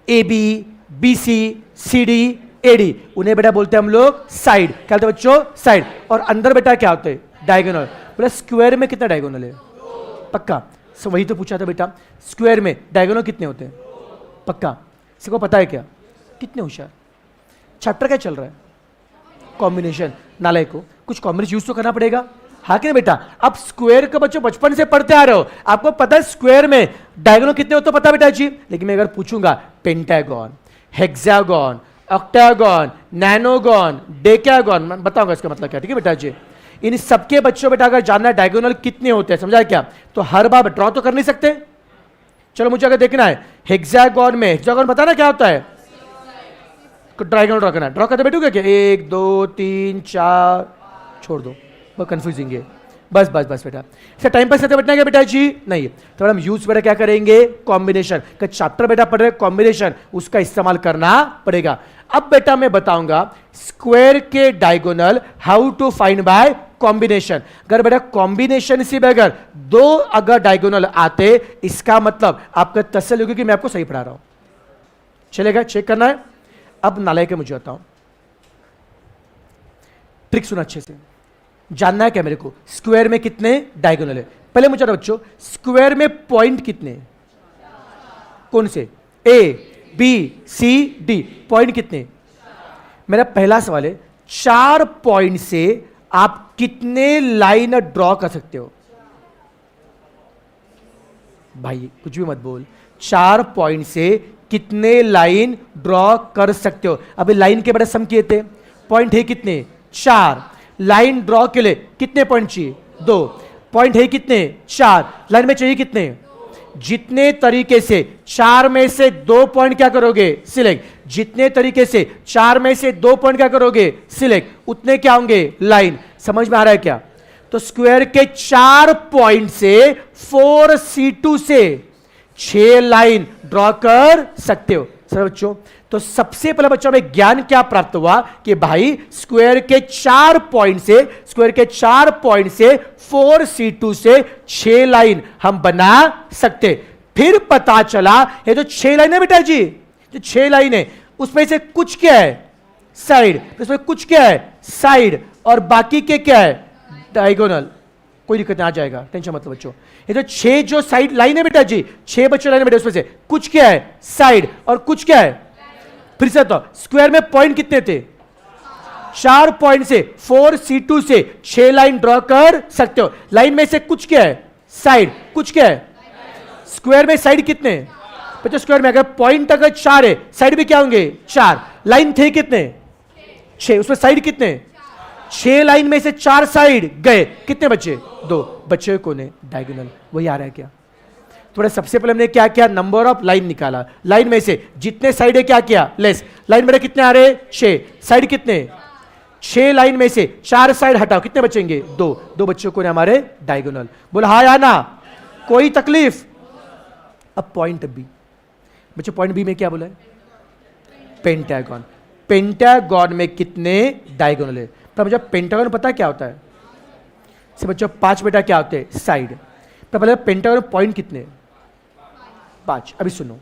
A B, B C, C D, A D, उन्हें बेटा बोलते हैं हम लोग साइड। क्या बोलते हैं बच्चों? साइड। और अंदर बेटा क्या होते हैं? डायगोनल। प्लस स्क्वायर में कितना डायगोनल है? पक्का। सो वही तो पूछा था बेटा, स्क्वायर में डायगोनल कितने होते हैं? पक्का। सबको पता है क्या? कितने होशियार। चैप्टर क्या चल रहा है? कॉम्बिनेशन। नालायक को कुछ कॉम्बिनेशन यूज तो करना पड़ेगा, हाँ कि नहीं बेटा? अब स्क्वायर का बच्चों बचपन से पढ़ते आ रहे हो, आपको पता है स्क्वायर में डायगोनल कितने होते पता बेटा जी। लेकिन मैं अगर पूछूंगा पेंटागन, हेक्सागन, ऑक्टागन, नैनोगन, डेकागन, मैं बताऊंगा इसका मतलब क्या, ठीक है बेटा जी। इन सबके बच्चों बेटा अगर जानना है डायगोनल कितने होते हैं, समझा क्या? तो हर बार ड्रॉ तो कर नहीं सकते। चलो मुझे अगर देखना है हेक्सागन में, हेक्सागन बताना क्या होता है? डायगोनल ड्रॉ करना है, ड्रॉ करते बैठोगे क्या? 1 2 3 4, छोड़ दो, बहुत कंफ्यूजिंग है। बस बस बस बेटा, इसका टाइम पास करते बैठना है क्या बेटा जी? नहीं। तो हम यूज बेटा क्या करेंगे? कॉम्बिनेशन का चैप्टर बेटा पढ़ रहे, कॉम्बिनेशन उसका इस्तेमाल करना पड़ेगा। अब बेटा मैं बताऊंगा स्क्वायर के diagonal how to find by combination. अगर बेटा कॉम्बिनेशन से अगर दो अगर डायगोनल आते, इसका मतलब आपका तसल्ली होगी कि मैं आपको सही पढ़ा रहा हूं। चलेगा? चेक करना है। अब नालायक के मुझे बताऊं, ट्रिक सुना अच्छे से, जानना है क्या मेरे को? स्क्वायर में कितने डायगोनल है? पहले मुझे बताओ बच्चों, स्क्वायर में पॉइंट कितने? कौन से? A B C D, point कितने? मेरा पहला सवाल है, 4 पॉइंट से आप कितने लाइन ड्रॉ कर सकते हो? भाई कुछ भी मत बोल, 4 पॉइंट से कितने लाइन ड्रॉ कर सकते हो? अभी लाइन के बड़े सम किए थे, पॉइंट है कितने? 4। लाइन ड्रॉ के लिए कितने पॉइंट चाहिए? 2। पॉइंट है कितने? 4। लाइन में चाहिए कितने? जितने तरीके से 4 में से 2 पॉइंट क्या करोगे? सिलेक्ट। जितने तरीके से 4 में से 2 पॉइंट क्या करोगे? सिलेक्ट, उतने क्या होंगे? लाइन। समझ में आ रहा है क्या? तो स्क्वायर के 4 पॉइंट से 4C2 से 6 लाइन ड्रॉ कर सकते हो। सर बच्चों, तो सबसे पहले बच्चों में ज्ञान क्या प्राप्त हुआ कि भाई स्क्वायर के 4 पॉइंट से 4C2 से 6 लाइन हम बना सकते। फिर पता चला ये जो 6 लाइन है बेटा जी, जो 6 लाइन है उसमें से कुछ क्या है? साइड। उसमें कुछ क्या है? साइड। और बाकी के क्या है? डायगोनल। कोई दिक्कत नहीं, आ जाएगा, टेंशन मतलब बच्चों। ये जो 6 जो साइड लाइन है बेटा जी, 6 बच्चों लाइन है बेटा, उसमें से कुछ क्या है? साइड। और कुछ क्या है? फिर से तो स्क्वायर में पॉइंट कितने थे? 4 पॉइंट से 4C2 से 6 लाइन ड्रॉ कर सकते हो। लाइन में से कुछ क्या है? साइड। कुछ क्या है? स्क्वायर में साइड कितने? बच्चों स्क्वायर में अगर पॉइंट अगर 4 है, साइड भी क्या होंगे? 4। लाइन थे कितने? 6। उसमें साइड कितने? 6 लाइन में से 4 साइड गए, कितने बचे? 2 बच्चे। कौन है? डायगोनल। वही आ रहा है क्या? थोड़ा सबसे पहले हमने क्या किया? नंबर ऑफ लाइन निकाला। लाइन में से जितने साइड है क्या किया? लेस। लाइन में कितने आ रहे? 6। साइड कितने? 6 लाइन में से 4 साइड हटाओ, कितने बचेंगे? 2 बच्चों को हमारे डायगोनल। बोला हाँ या ना? कोई तकलीफ? अब पॉइंट बी बच्चों, पॉइंट बी में क्या बोला है? पेंटागन। पेंटागन में कितने डायगोनल है? तो मुझे पेंटागन पता क्या होता है? से बच्चों 5 बेटा क्या होते हैं? साइड। तो पहले पेंटागन में पॉइंट कितने? 5। अभी सुनो,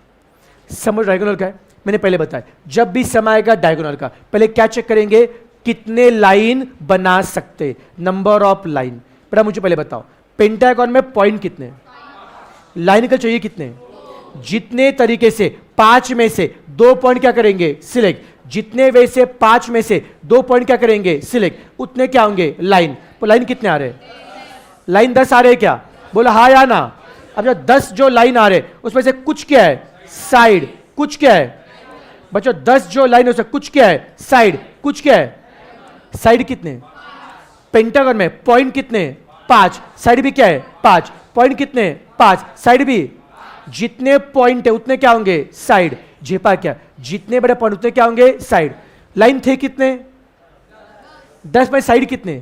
सम डायगोनल का है, मैंने पहले बताया जब भी सम आएगा डायगोनल का पहले क्या चेक करेंगे? कितने लाइन बना सकते, नंबर ऑफ लाइन। बेटा मुझे पहले बताओ पेंटागन में पॉइंट कितने? लाइन का चाहिए कितने? जितने तरीके से 5 में से 2 पॉइंट क्या करेंगे? सिलेक्ट। जितने वे से 5 में से 2 पॉइंट क्या करेंगे? सिलेक्ट। उतने क्या होंगे? लाइन। तो लाइन कितने आ रहे? लाइन 10 आ रहे क्या? बोला हाँ या ना? अब जो 10 जो लाइन आ रहे उसमें से कुछ क्या है? साइड। कुछ क्या है बच्चों? 10 जो लाइन हो सकता कुछ क्या है? साइड। कुछ क्या है? साइड कितने? पेंटागन में पॉइंट कितने? 5। साइड भी क्या है? 5। पॉइंट कितने? 5। साइड भी। जितने पॉइंट है उतने क्या होंगे? साइड। जेपा क्या? जितने बड़े पॉइंट उतने क्या होंगे? साइड। लाइन थे कितने? 10 में साइड कितने?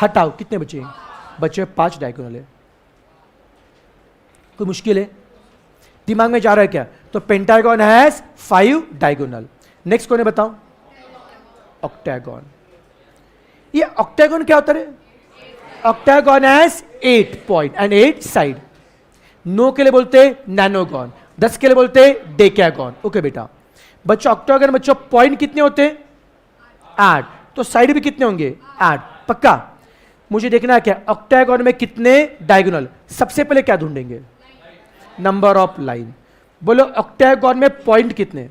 हटाओ कितने बचे? बचे 5 डायगोनल है। कोई मुश्किल है? दिमाग में जा रहा है क्या? तो पेंटागन हैज 5 डायगोनल। नेक्स्ट कौन है बताओ? ऑक्टागन। ये ऑक्टागन क्या होता है? Octagon has 8 point and 8 side. 9 के लिए बोलते नैनोगन, 10 के लिए बोलते डेकागन। ओके बेटा, बच्चों ऑक्टागन बच्चों पॉइंट कितने होते? 8। तो साइड भी कितने होंगे? 8। पक्का? मुझे देखना है क्या ऑक्टागन में कितने डायगोनल। सबसे पहले क्या ढूंढेंगे? Number of line. बोलो ऑक्टागन में पॉइंट कितने?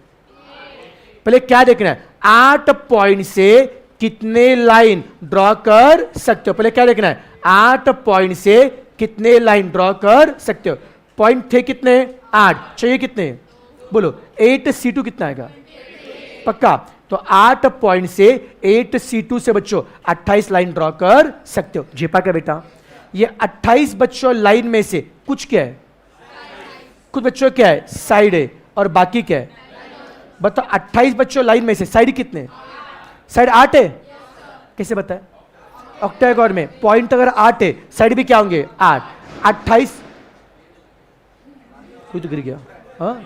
पहले क्या देखना है? 8 पॉइंट से कितने लाइन ड्रॉ कर सकते हो? पहले क्या देखना है? 8 पॉइंट से कितने लाइन ड्रॉ कर सकते हो? पॉइंट थे कितने? 8। चाहिए कितने? बोलो 8C2 कितना आएगा? पक्का? तो 8 पॉइंट से 8C2 से बच्चों 28 लाइन ड्रॉ कर सकते हो। जेपा क्या बेटा? ये 28 बच्चों लाइन में से कुछ क्या है? कुछ बच्चों क्या है? साइड है और बाकी क्या है? बताओ 28 बच्चों लाइन में से साइड कितने? साइड 8 है। कैसे बताए? ऑक्टागन में पॉइंट अगर 8 है साइड भी क्या होंगे? 8। 28 कोई तो गिर गया। हाँ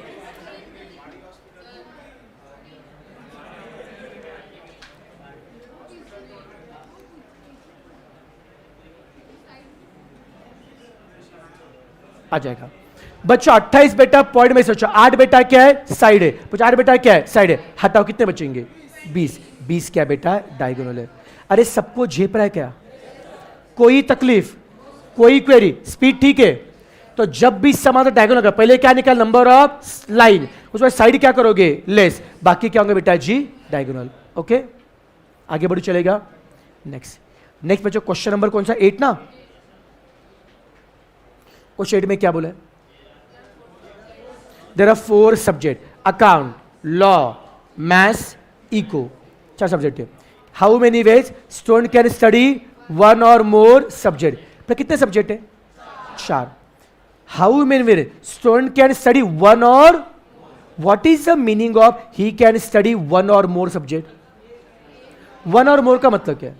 आ जाएगा बच्चों। 28 बेटा पॉइंट में सोचो, 8 बेटा क्या है? साइड है। 8 बेटा क्या है? साइड है। हटाओ कितने बचेंगे? 20। 20 क्या बेटा? डायगोनल है। अरे सबको झेप रहा है क्या? कोई तकलीफ? कोई क्वेरी? स्पीड ठीक है? तो जब भी समाधान डायगोनल का पहले क्या निकाल? Number of line. उसमें साइड क्या करोगे? लेस। बाकी क्या होंगे बेटा? जी डायगोनल। ओके आगे बढ़ो चलेगा। नेक्स्ट बच्चों क्वेश्चन नंबर कौन सा? 8 ना? क्वेश्चन 8 में क्या बोला है? There are 4 subject, account, law, maths, eco. 4 subject है। How many ways student can study 1 or more subject? पर कितने सब्जेक्ट है? 4। How many ways student can study 1 or, what is the meaning of he can study 1 or more subject? 1 or मोर का मतलब क्या है?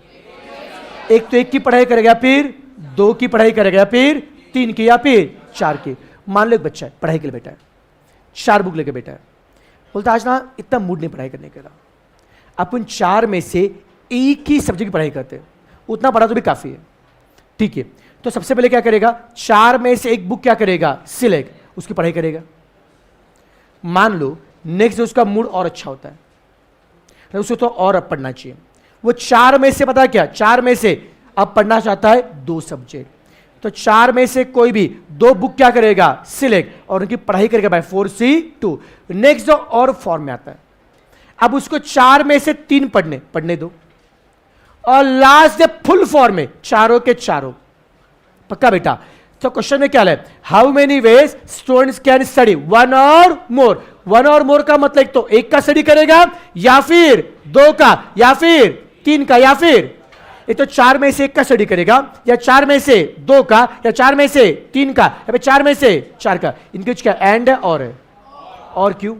एक तो 1 की पढ़ाई करेगा, फिर 2 की पढ़ाई करेगा, फिर 3 की, या फिर 4 की। मान लो एक बच्चा है पढ़ाई के लिए बैठा है, 4 बुक लेके बैठा है, बोलता आज ना इतना मूड नहीं पढ़ाई करने का। अपन 4 में से एक ही सब्जेक्ट की पढ़ाई करते हैं, उतना पढ़ा तो भी काफी है। ठीक है, तो सबसे पहले क्या करेगा? 4 में से एक बुक क्या करेगा? सिलेक्ट, उसकी पढ़ाई करेगा। मान लो नेक्स्ट उसका मूड और अच्छा होता है, तो उसे तो और अब पढ़ना चाहिए। वो 4 में से पता क्या? 4 में से अब पढ़ना चाहता है 2 सब्जेक्ट, तो 4 में से कोई भी 2 बुक क्या करेगा? सिलेक्ट, और उनकी पढ़ाई करेगा बाय 4C2। नेक्स्ट जो और फॉर्म में आता है, अब उसको 4 में से 3 पढ़ने दो, और लास्ट फुल फॉर्म में चारों के चारों। पक्का बेटा? तो क्वेश्चन में क्या है? How many veg students can study 1 or more. 1 or मोर का मतलब एक तो 1 का स्टडी करेगा, या फिर 2 का, या फिर 3 का, या फिर एक तो 4 में से 1 का स्टडी करेगा, या 4 में से 2 का, या 4 में से 3 का, या फिर 4 में से 4 का। इनके क्या एंड है? और है। और क्यों?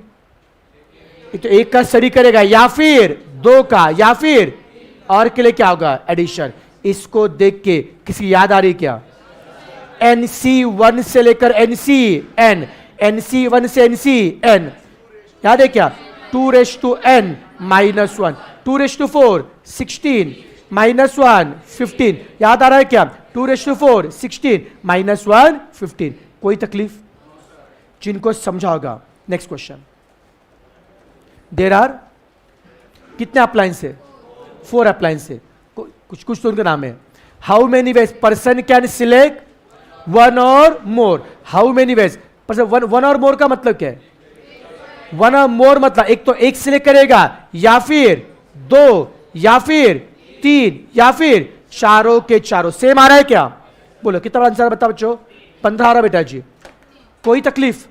एक तो 1 का स्टडी करेगा, या फिर 2 का, या फिर और के लिए क्या होगा? एडिशन। इसको देख के किसी याद आ रही क्या? NC1 से लेकर NCN, NC1 से NCN याद है क्या? 2n -1, 2⁴ 16 -1 15 याद आ रहा है क्या? 2/4 16 -1 15। कोई तकलीफ? जिनको समझा होगा। Next question. देर आर कितने अप्लायंस है? 4 अप्लायंस है। कुछ कुछ तो उनका नाम है। How many ways person can select? 1 or more. How many ways person? 1 or मोर का मतलब क्या है? 1 और मोर मतलब एक तो एक सिलेक्ट करेगा, या फिर 2, या फिर 3, या फिर चारों के चारों। सेम आ रहा है क्या? बोलो कितना आंसर बता बच्चों? 15 आ रहा बेटा जी। कोई तकलीफ?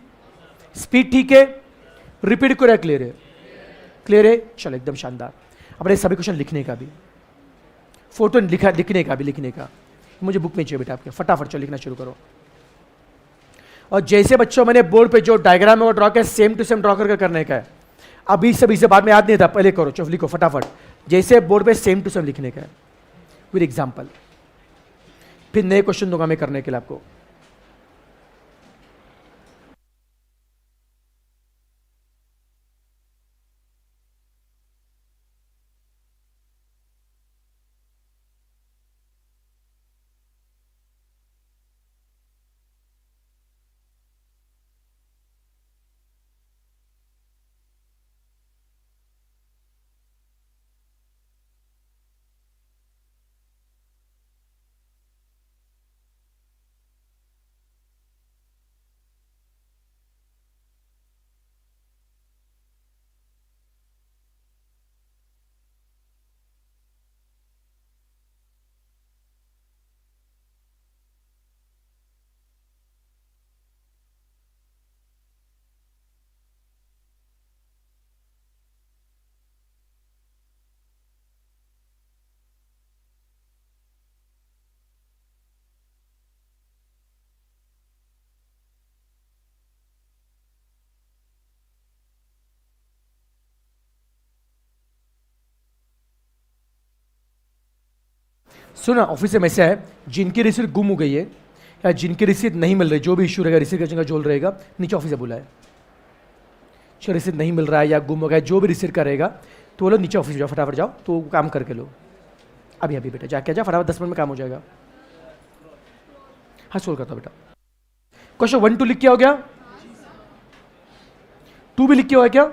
स्पीड ठीक है? रिपीट करो, क्लियर है? क्लियर है, चलो एकदम शानदार। अपने सभी क्वेश्चन लिखने का भी, फोटो लिखने का भी, लिखने का मुझे बुक में चाहिए बेटा आपके। फटाफट चलो लिखना शुरू करो। और जैसे बच्चों मैंने बोर्ड पे जो डायग्राम है वो ड्रॉ किया, सेम टू सेम ड्रॉ करके करने का है। अभी से बाद में याद नहीं था, पहले करो, चलो लिखो फटाफट। जैसे बोर्ड पे सेम टू सेम लिखने का है विद एग्जाम्पल। फिर नए क्वेश्चन दूंगा मैं करने के लिए आपको। सुना, ऑफिस में मैसेज है, जिनकी रिसीट गुम हो गई है या जिनकी रिसीट नहीं मिल रही, जो भी इशू रहेगा, रिसीट का जो रहेगा, नीचे ऑफिस से बुला है। रिसीट नहीं मिल रहा है या गुम हो गया, जो भी रिसीट करेगा तो वो लोग नीचे ऑफिस जाओ, फटाफट जाओ, तो काम करके लो। अभी अभी बेटा जाके जाओ फटाफट, 10 मिनट में काम हो जाएगा। हाँ सोल्व करता बेटा। क्वेश्चन 1 2 लिख के हो गया? 2 भी लिख के हुआ है क्या?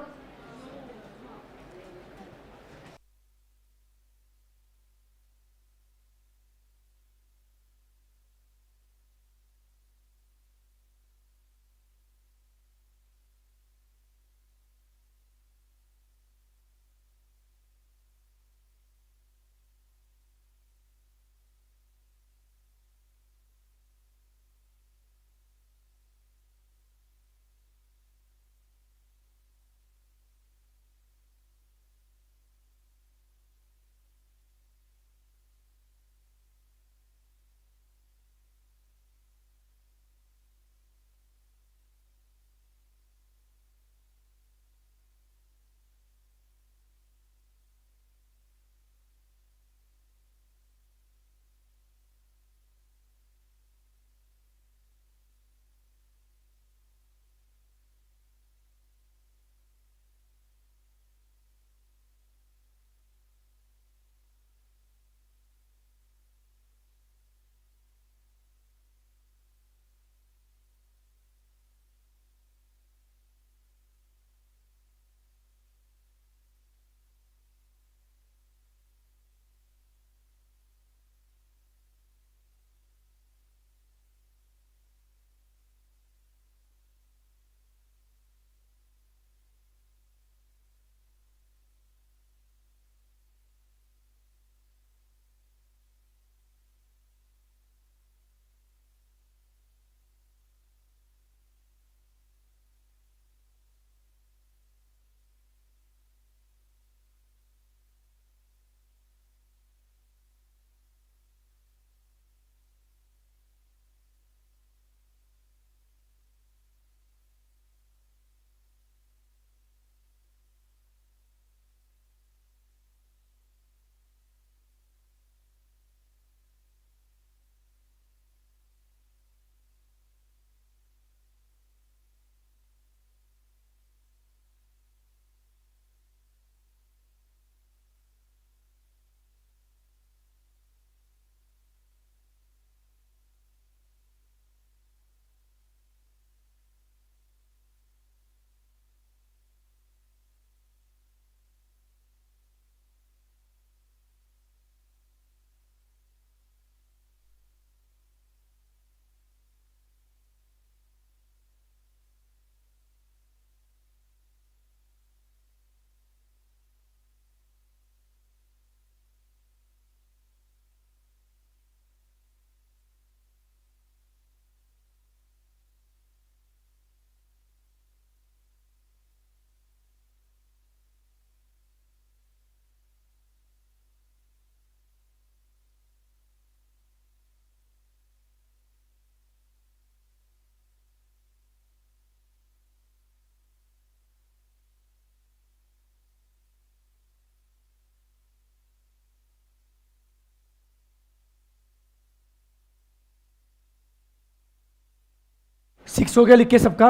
6 हो गया, लिख के सबका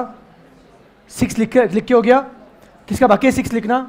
6 लिख के हो गया। किसका बाकी है 6 लिखना?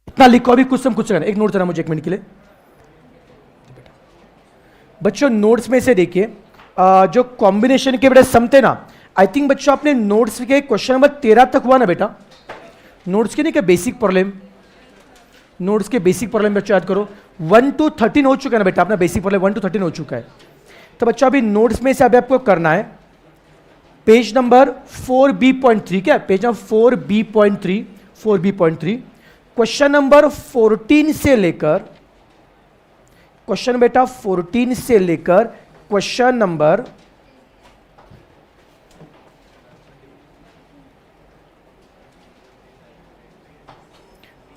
इतना लिखो, अभी कुछ कुछ करना। एक नोट देना मुझे 1 मिनट के लिए। बच्चों नोट्स में से देखिए जो कॉम्बिनेशन के बेटा सम थे ना, आई थिंक बच्चों आपने नोट्स के क्वेश्चन नंबर 13 तक हुआ ना बेटा, नोट्स के नहीं क्या बेसिक प्रॉब्लम, नोट्स के बेसिक प्रॉब्लम बच्चों याद करो। 1 to 13 हो चुका है ना बेटा, अपना बेसिक प्रॉब्लम 1 to 13 हो चुका है। तो बच्चों अभी नोट्स में से अभी आपको करना है पेज नंबर 4B.3, क्या page number 4B.3 question number 14 से लेकर, क्वेश्चन बेटा 14 से लेकर क्वेश्चन नंबर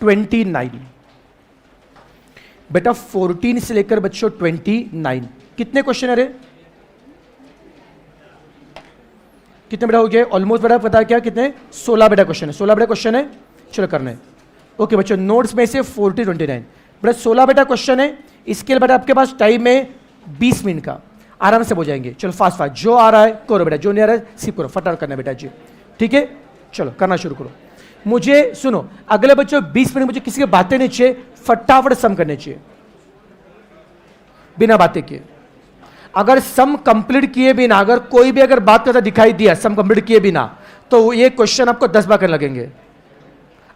29 बेटा, 14 से लेकर बच्चों 29 कितने क्वेश्चन है रे? कितने बेटा हो गए? ऑलमोस्ट बेटा पता क्या कितने? 16 बेटा क्वेश्चन है, 16 बेटा क्वेश्चन है। चलो करना है। ओके बच्चों नोट्स में से 40 29 बेटा 16 बेटा क्वेश्चन है। इसके लिए बेटा आपके पास टाइम है 20 मिनट का, आराम से हो जाएंगे। चलो फास्ट फास्ट जो आ रहा है करो बेटा, जो नहीं आ रहा है स्किप करो, फटाफट करना बेटा जी, ठीक है? चलो करना शुरू करो। मुझे सुनो, अगले बच्चों 20 मिनट मुझे किसी की बातें नहीं चाहिए, फटाफट सम करने चाहिए बिना बातें किए। अगर सम कंप्लीट किए बिना, अगर कोई भी अगर बात करता दिखाई दिया सम कंप्लीट किए बिना, तो ये क्वेश्चन आपको 10 बार करने लगेंगे।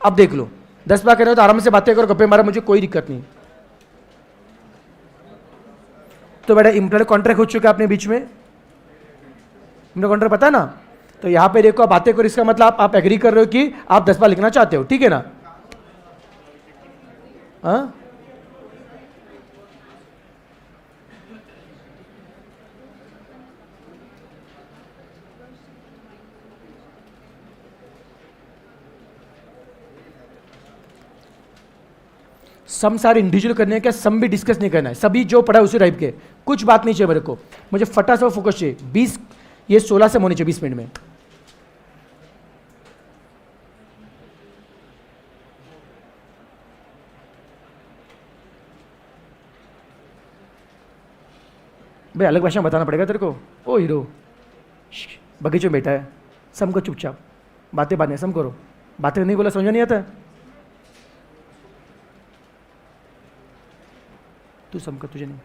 अब देख लो 10 बार करने हो तो आराम से बातें करो, गप्पे मारो, मुझे कोई दिक्कत नहीं। तो बेटा इंप्लॉय कॉन्ट्रैक्ट हो चुका है अपने बीच में, इंप्लॉय कॉन्ट्रैक्ट पता है ना। तो यहां पे देखो आप बातें करो, इसका मतलब आप एग्री कर रहे हो कि आप 10 बार लिखना चाहते हो, ठीक है ना। हाँ सम सारे इंडिविजुअल करने हैं क्या, सम भी डिस्कस नहीं करना है, सभी जो पढ़ा है उसी टाइप के, कुछ बात नहीं चाहिए मेरे को, मुझे फटा सा फोकस चाहिए। 20 ये 16 से होने चाहिए 20 मिनट में। भाई अलग भाषा में बताना पड़ेगा तेरे को। ओ हीरो बगीचे में बैठा है, सम को चुपचाप, बातें बात नहीं, सम करो, बातें नहीं बोला समझ नहीं आता है। तू सम कर, तुझे नहीं।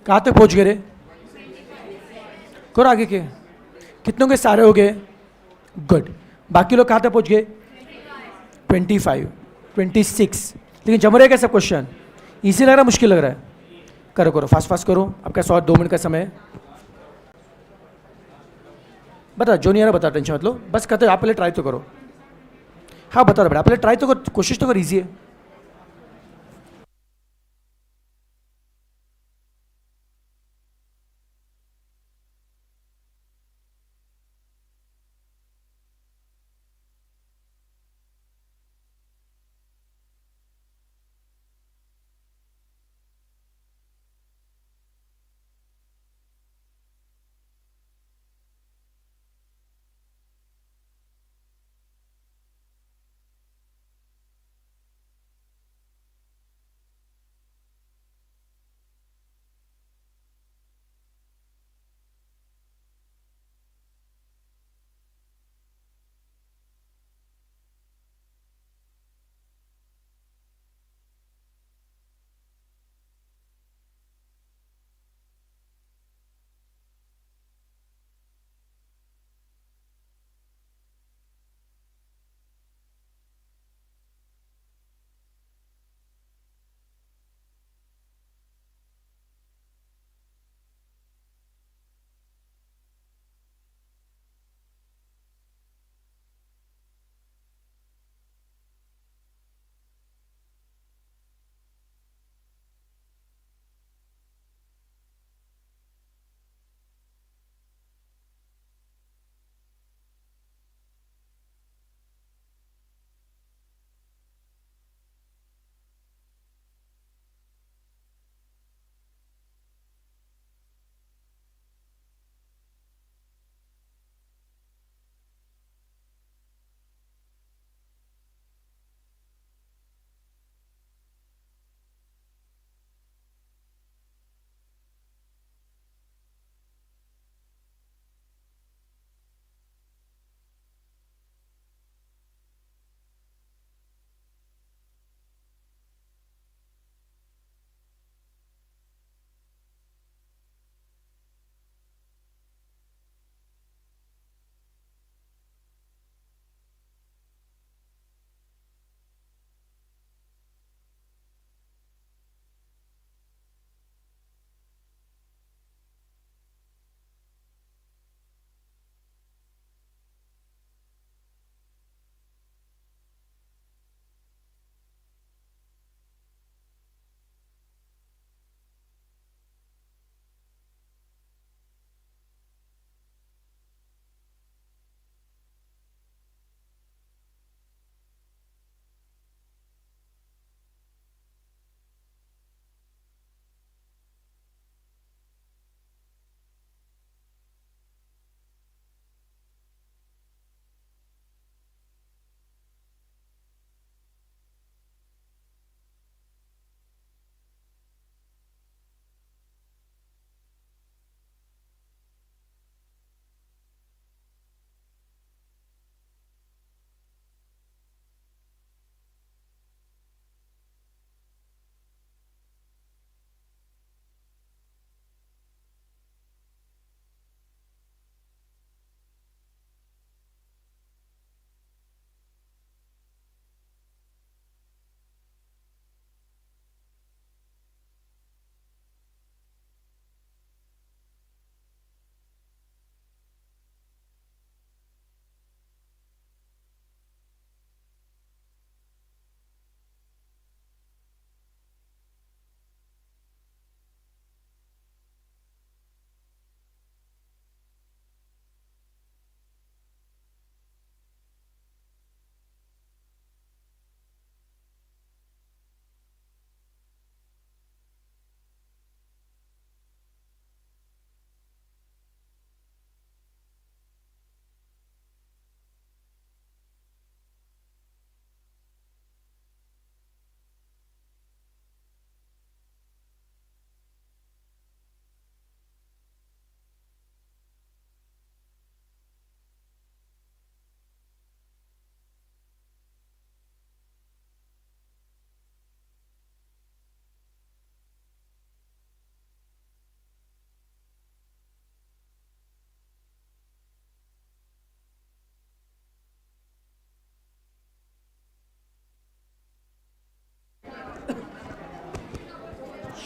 कहाँ तक पहुँच गए रे? करो आगे के, कितनों के सारे हो गए? गुड। बाकी लोग कहाँ तक पहुँच गए? 25, 26। लेकिन जम रहे कैसा क्वेश्चन? इजी लग रहा है, मुश्किल लग रहा है? करो करो, फास्ट फास्ट करो, आपका 2 मिनट का समय है। बता, जो नहीं आ रहा बता, टेंशन मत लो, बस कहते आप पहले ट्राई तो करो। हाँ बता रहा बेटा, पहले ट्राई तो करो, कोशिश तो कर, इजी है।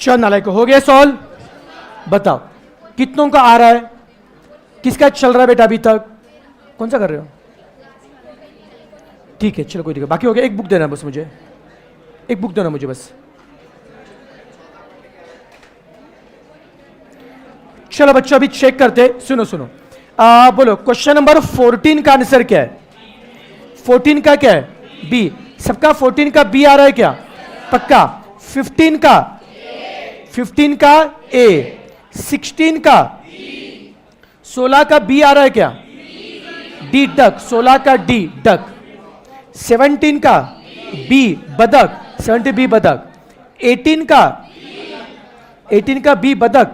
चल नालायक, हो गया सॉल्व? बताओ कितनों का आ रहा है, किसका चल रहा है बेटा अभी तक? कौन सा कर रहे हो? ठीक है चलो कोई दिक्कत, बाकी हो गया। एक बुक देना बस मुझे, एक बुक देना मुझे बस। चलो बच्चों अभी चेक करते, सुनो सुनो, बोलो क्वेश्चन नंबर 14 का आंसर क्या है? 14 का क्या है? बी। सबका 14 का बी आ रहा है क्या? पक्का। 15 का? 15 का ए। 16 का? 16 का बी आ रहा है क्या? D duck. 16 का डी डक। 17 का बी बदक। 17 बी बदक। 18 का? 18 का बी बदक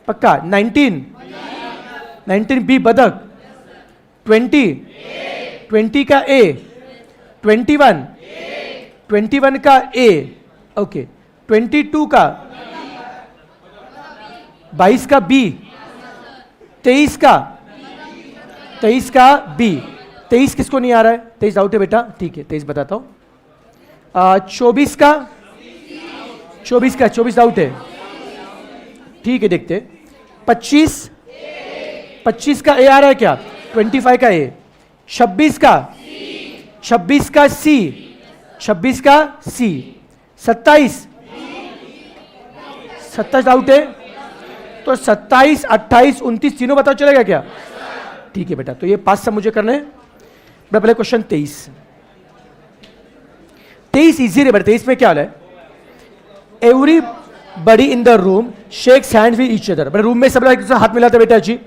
पक्का। 19 बी बदक। 20 का ए। 21 का ए। ओके। 22 का? 22 का बी। 23 का? 23 का बी। 23 किसको नहीं आ रहा है? 23 आउट है बेटा, ठीक है 23 बताता हूं। 24 का? 24 आउट है, ठीक है देखते। 25 का ए आ रहा है क्या? 25 का ए। 26 का? 26 का सी। 26 का सी। 27 आउट है, तो 27, 28, 29 तीनों बताओ चलेगा क्या? ठीक है बेटा, तो ये 5 सब मुझे करने हैं। पहले क्वेश्चन 23 इजी है बेटा। 23 में क्या हाल है? Everybody in the room shakes hand with each other. Room में सब लोग एक दूसरे हाथ मिलाते बेटा जी।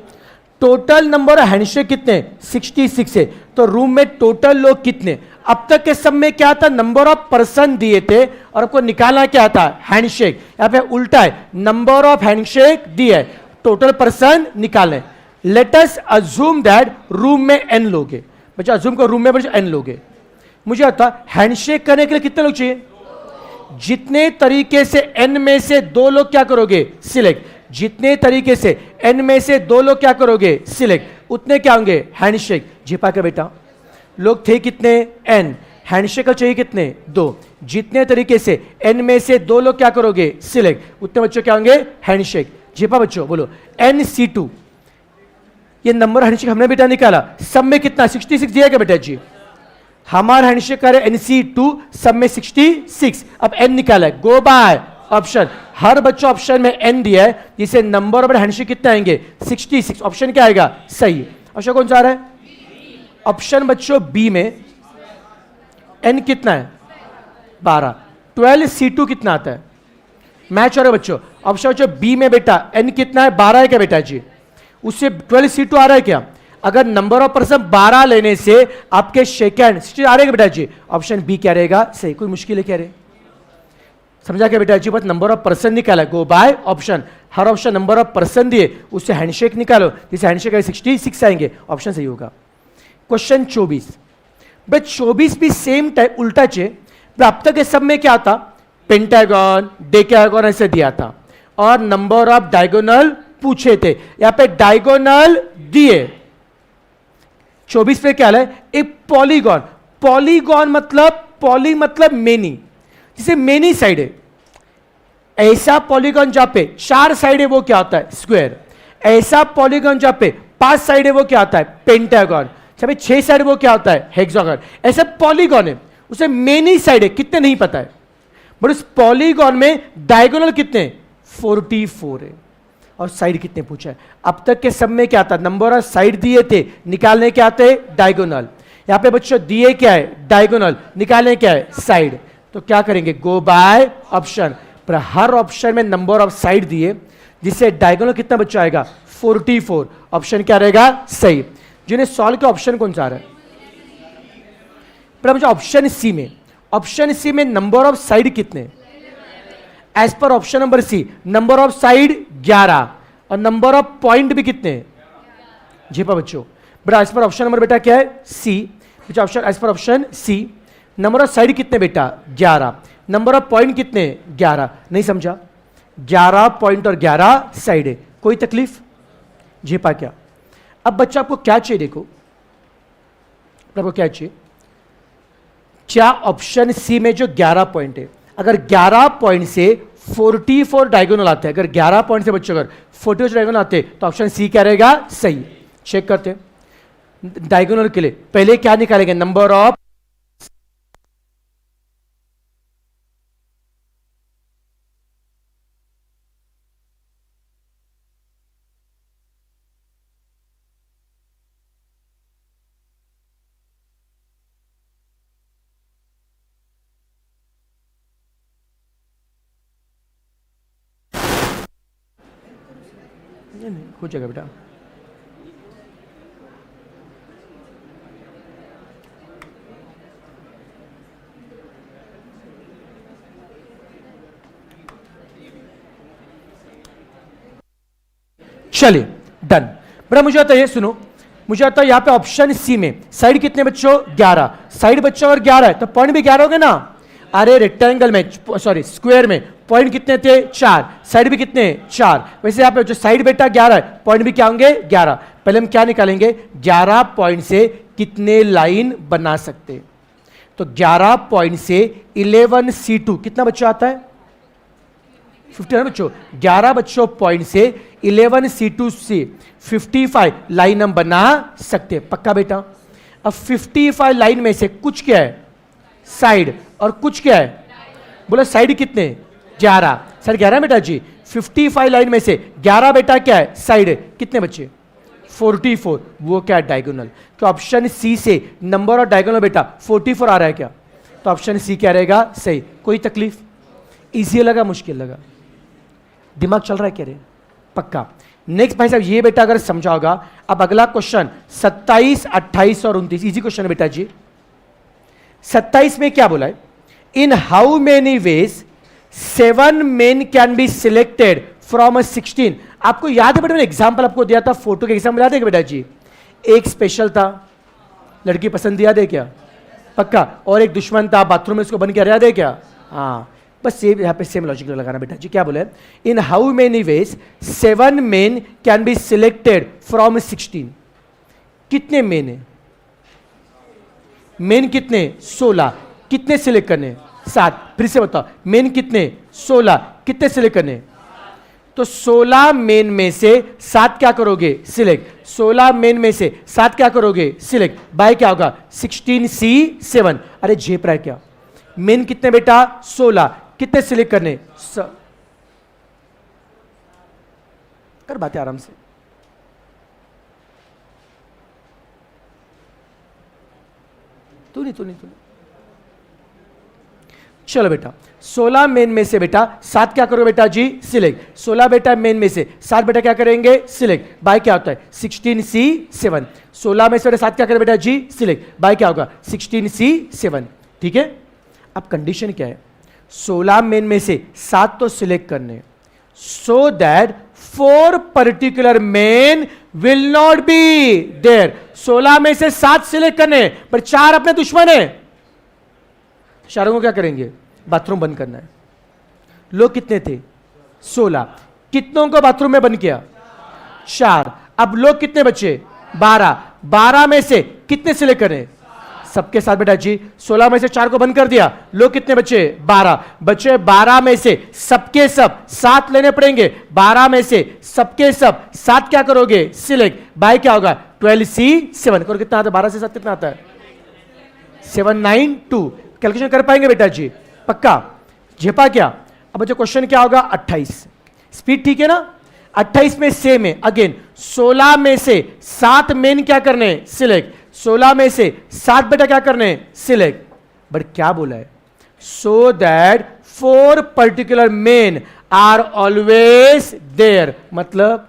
टोटल नंबर हैंडशेक कितने? 66 है। तो रूम में टोटल लोग कितने? अब तक के सब में क्या था? नंबर ऑफ पर्सन दिए थे और आपको निकालना क्या था? हैंडशेक। यहां पे उल्टा है, नंबर ऑफ हैंडशेक दिया है, टोटल पर्सन निकालने। Let us assume that room में n लोग हैं। बच्चा अज्यूम को रूम में बच्चा n लोग हैं। मुझे आता हैंडशेक करने के लिए कितने लोग चाहिए? जितने तरीके से n में से 2 लोग क्या करोगे? सिलेक्ट। जितने तरीके से n में से 2 लोग क्या करोगे? सिलेक्ट। उतने क्या होंगे? हैंडशेक। झिपा के बेटा लोग थे कितने? n। हैंडशेक का चाहिए कितने? 2। जितने तरीके से n में से 2 लोग क्या करोगे? सिलेक्ट। उतने बच्चों क्या होंगे? हैंडशेक। झिपा बच्चों बोलो NC2। ये नंबर हैंडशेक हमने बेटा निकाला, सब में कितना? 66 दिया क्या बेटा जी? हमारा हैंडशेक करे NC2, सब में 66। अब n निकाला है, गो बाय ऑप्शन। हर बच्चों ऑप्शन में n दिया है, जिसे नंबर ऑफ हैंडशेक कितने आएंगे? 66। ऑप्शन क्या आएगा? सही। ऑप्शन कौन सा आ रहा है? ऑप्शन बच्चों बी में n कितना है? 12। 12C2 कितना आता है? मैच हो रहा है बच्चों। ऑप्शन बच्चों बी में बेटा n कितना है? 12 है क्या बेटा जी? उससे 12C2 आ रहा है क्या? अगर नंबर ऑफ पर्सन 12 लेने से आपके सेकंड 60 आ रहे बेटा जी, ऑप्शन बी क्या रहेगा? सही। कोई मुश्किल है क्या रे? समझा क्या बेटा जी? बस नंबर ऑफ पर्सन निकाला, गो बाय ऑप्शन। हर ऑप्शन नंबर ऑफ पर्सन दिए, उससे हैंडशेक निकालो, जिससे हैंडशेक 66 आएंगे, ऑप्शन सही होगा। क्वेश्चन 24 बट 24 भी सेम टाइप उल्टा चे। अब तक के सब में क्या था? पेंटागन, डेकागन ऐसे दिया था और नंबर ऑफ डायगोनल पूछे थे। यहां पे डायगोनल दिए। 24 पे क्या है? एक पॉलीगॉन। पॉलीगॉन मतलब पॉली मतलब मेनी, जिसे मेनी साइड है। ऐसा पॉलीगॉन जहां पे 4 साइड है वो क्या होता है? स्क्वायर। ऐसा पॉलीगॉन जहां पे 5 साइड है वो क्या होता है? पेंटागन। 6 साइड वो क्या होता है? हेक्सागन। ऐसा पॉलीगॉन है, उसे मेनी साइड है, कितने नहीं पता है, बट उस पॉलीगॉन में डायगोनल कितने? 44 है। और साइड कितने पूछा है? अब तक के सब में क्या था? नंबर ऑफ साइड दिए थे, निकालने क्या आते? डायगोनल। यहां पे बच्चों दिए क्या है? डायगोनल। निकालने क्या है? साइड। तो क्या करेंगे? गो बाय ऑप्शन। पर हर ऑप्शन में नंबर ऑफ साइड दिए, जिससे डायगोनल कितना बच्चा आएगा? 44। ऑप्शन क्या रहेगा? सही। जिन्हें सॉल्व के ऑप्शन कौन सा आ रहा है? पर मुझे ऑप्शन सी में, ऑप्शन सी में नंबर ऑफ साइड कितने? एज पर option number C number of side 11 और नंबर ऑफ पॉइंट भी कितने? झेपा बच्चों। बेटा एज पर ऑप्शन नंबर बेटा क्या है? सी। बच्चा ऑप्शन एज पर option C number of side कितने बेटा? 11। नंबर ऑफ पॉइंट कितने? 11। नहीं समझा? 11 पॉइंट और 11 साइड है। कोई तकलीफ? झेपा क्या? अब बच्चा आपको क्या चाहिए? देखो आपको क्या चाहिए? क्या ऑप्शन सी में जो 11 पॉइंट है, अगर 11 पॉइंट से 44 डायगोनल आते हैं, अगर 11 पॉइंट से बच्चों अगर 44 डायगोनल आते तो ऑप्शन सी क्या रहेगा, सही। चेक करते हैं डायगोनल के लिए पहले क्या निकालेंगे, नंबर ऑफ हो जाएगा बेटा। चलिए डन। बेटा मुझे आता है, ये सुनो, मुझे आता है यहां पे ऑप्शन सी में साइड कितने बच्चों, 11। साइड बच्चों अगर 11 है तो पॉइंट भी 11 हो गए ना। अरे रेक्टेंगल में, सॉरी स्क्वायर में पॉइंट कितने थे, 4, साइड भी कितने, 4। वैसे यहाँ पे जो साइड बेटा 11 है, पॉइंट भी क्या होंगे, 11। पहले हम क्या निकालेंगे, 11 पॉइंट से कितने लाइन बना सकते, तो 11 पॉइंट से 11C2 कितना बच्चों आता है, 50 बच्चों। 11 बच्चों पॉइंट से 11C2 से 55 लाइन हम बना सकते हैं, पक्का बेटा। अब 55 लाइन में से कुछ क्या है, साइड, और कुछ क्या है, बोला साइड कितने, 11, साइड 11 बेटा जी। 55 लाइन में से 11 बेटा क्या है, साइड, कितने बच्चे, 44, वो क्या है, डायगोनल। तो ऑप्शन सी से नंबर और डायगोनल बेटा 44 आ रहा है क्या, तो ऑप्शन सी क्या रहेगा, सही। कोई तकलीफ, इजी लगा, मुश्किल लगा, दिमाग चल रहा है क्या रे, पक्का। नेक्स्ट भाई साहब ये बेटा अगर समझा होगा। अब अगला क्वेश्चन 27, 28 और 29, इजी क्वेश्चन है बेटा जी। 27 में क्या बोला है, in how many veg 7 main can be selected from 16। आपको याद है बेटा, मैंने एग्जाम्पल आपको दिया था, फोटो के एग्जाम्पल याद है बेटा जी। एक स्पेशल था, लड़की पसंद याद है क्या, पक्का, और एक दुश्मन था, बाथरूम में उसको बन के याद है क्या, हाँ। बस ये यहां पे सेम लॉजिक लगाना बेटा जी। क्या बोले, in how many veg 7 main can be selected from 16। कितने मेन है, मेन कितने, 16, कितने सिलेक्ट करने, 7। फिर से बताओ, मेन कितने, 16, कितने सिलेक्ट करने, तो 16 मेन में से 7 क्या करोगे, सिलेक्ट। 16 मेन में से 7 क्या करोगे, सिलेक्ट, बाय क्या होगा, 16C7। अरे झेप रहा है क्या, मेन कितने बेटा, 16, कितने सिलेक्ट करने, कर बातें आराम से। तू नहीं। चलो बेटा 16 मेन में से बेटा 7 क्या करोगे बेटा जी, सिलेक्ट। 16 बेटा मेन में से 7 बेटा क्या करेंगे, सिलेक्ट, बाय क्या होता है, 16C7। 16 में से 7 क्या करें बेटा जी, सिलेक्ट, बाय क्या होगा, 16C7। ठीक है। अब कंडीशन क्या है, 16 मेन में से 7 तो सिलेक्ट करने, so that 4 particular men will not be there. 16 में से 7 सिलेक्ट करने, पर 4 अपने दुश्मन है, चारों को क्या करेंगे, बाथरूम बंद करना है। लोग कितने थे, 16, कितनों को बाथरूम में बंद किया, 4। अब लोग कितने बचे, 12। 12 में से कितने सिलेक्ट करें, सबके साथ बेटा जी। 16 में से 4 को बंद कर दिया, लोग कितने बचे, 12 बचे। 12 में से सबके सब 7 लेने पड़ेंगे। 12 में से सबके सब 7 क्या करोगे, सिलेक्ट, बाय क्या होगा, 12C7 करो। कितना आता है, 12 से 7 कितना आता है, 792। कैलकुलेशन कर पाएंगे बेटा जी, पक्का, झेपा क्या। अब बच्चों क्वेश्चन क्या होगा, 28, स्पीड ठीक है ना। 28 में सेम है अगेन, 16 में से 7 मेन क्या करने, सिलेक्ट। 16 में से 7 बेटा क्या करने, सिलेक्ट, बट क्या बोला है, so that 4 particular men are always there. मतलब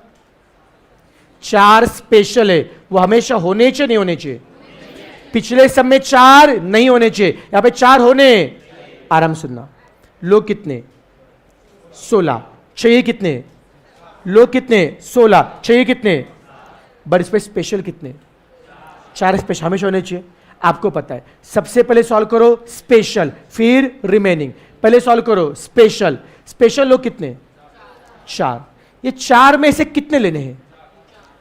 4 स्पेशल है, वो हमेशा होने चाहिए, नहीं होने चाहिए। पिछले सब में 4 नहीं होने चाहिए, यहां पे 4 होने। आराम सुनना, लोग कितने, 16, चाहिए कितने, लोग कितने, 16, चाहिए कितने, बट इस पे स्पेशल कितने, 4 स्पेशल हमेशा होने चाहिए। आपको पता है, सबसे पहले सॉल्व करो स्पेशल, फिर रिमेनिंग। पहले सॉल्व करो स्पेशल, स्पेशल लोग कितने, 4। ये 4 में से कितने लेने हैं,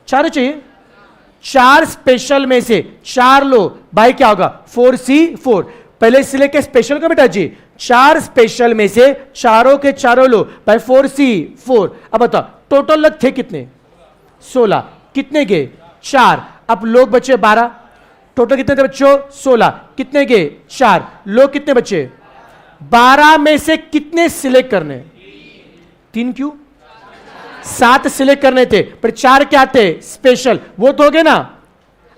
4 चाहिए। 4 स्पेशल में से 4 लो, बाय क्या होगा, 4C4। पहले सिलेक्ट स्पेशल का बेटा जी, 4 स्पेशल में से चारों के चारों लो बाय 4C4। अब बताओ टोटल लोग थे कितने? 16। कितने गए? 4। अब लोग बचे 12। टोटल कितने थे बच्चों? 16। कितने गए? 4। लोग कितने बचे? 12 में से कितने सिलेक्ट करने? 3। क्यों? 7 सिलेक्ट करने थे, पर 4 क्या थे? स्पेशल। वो तो हो गए ना।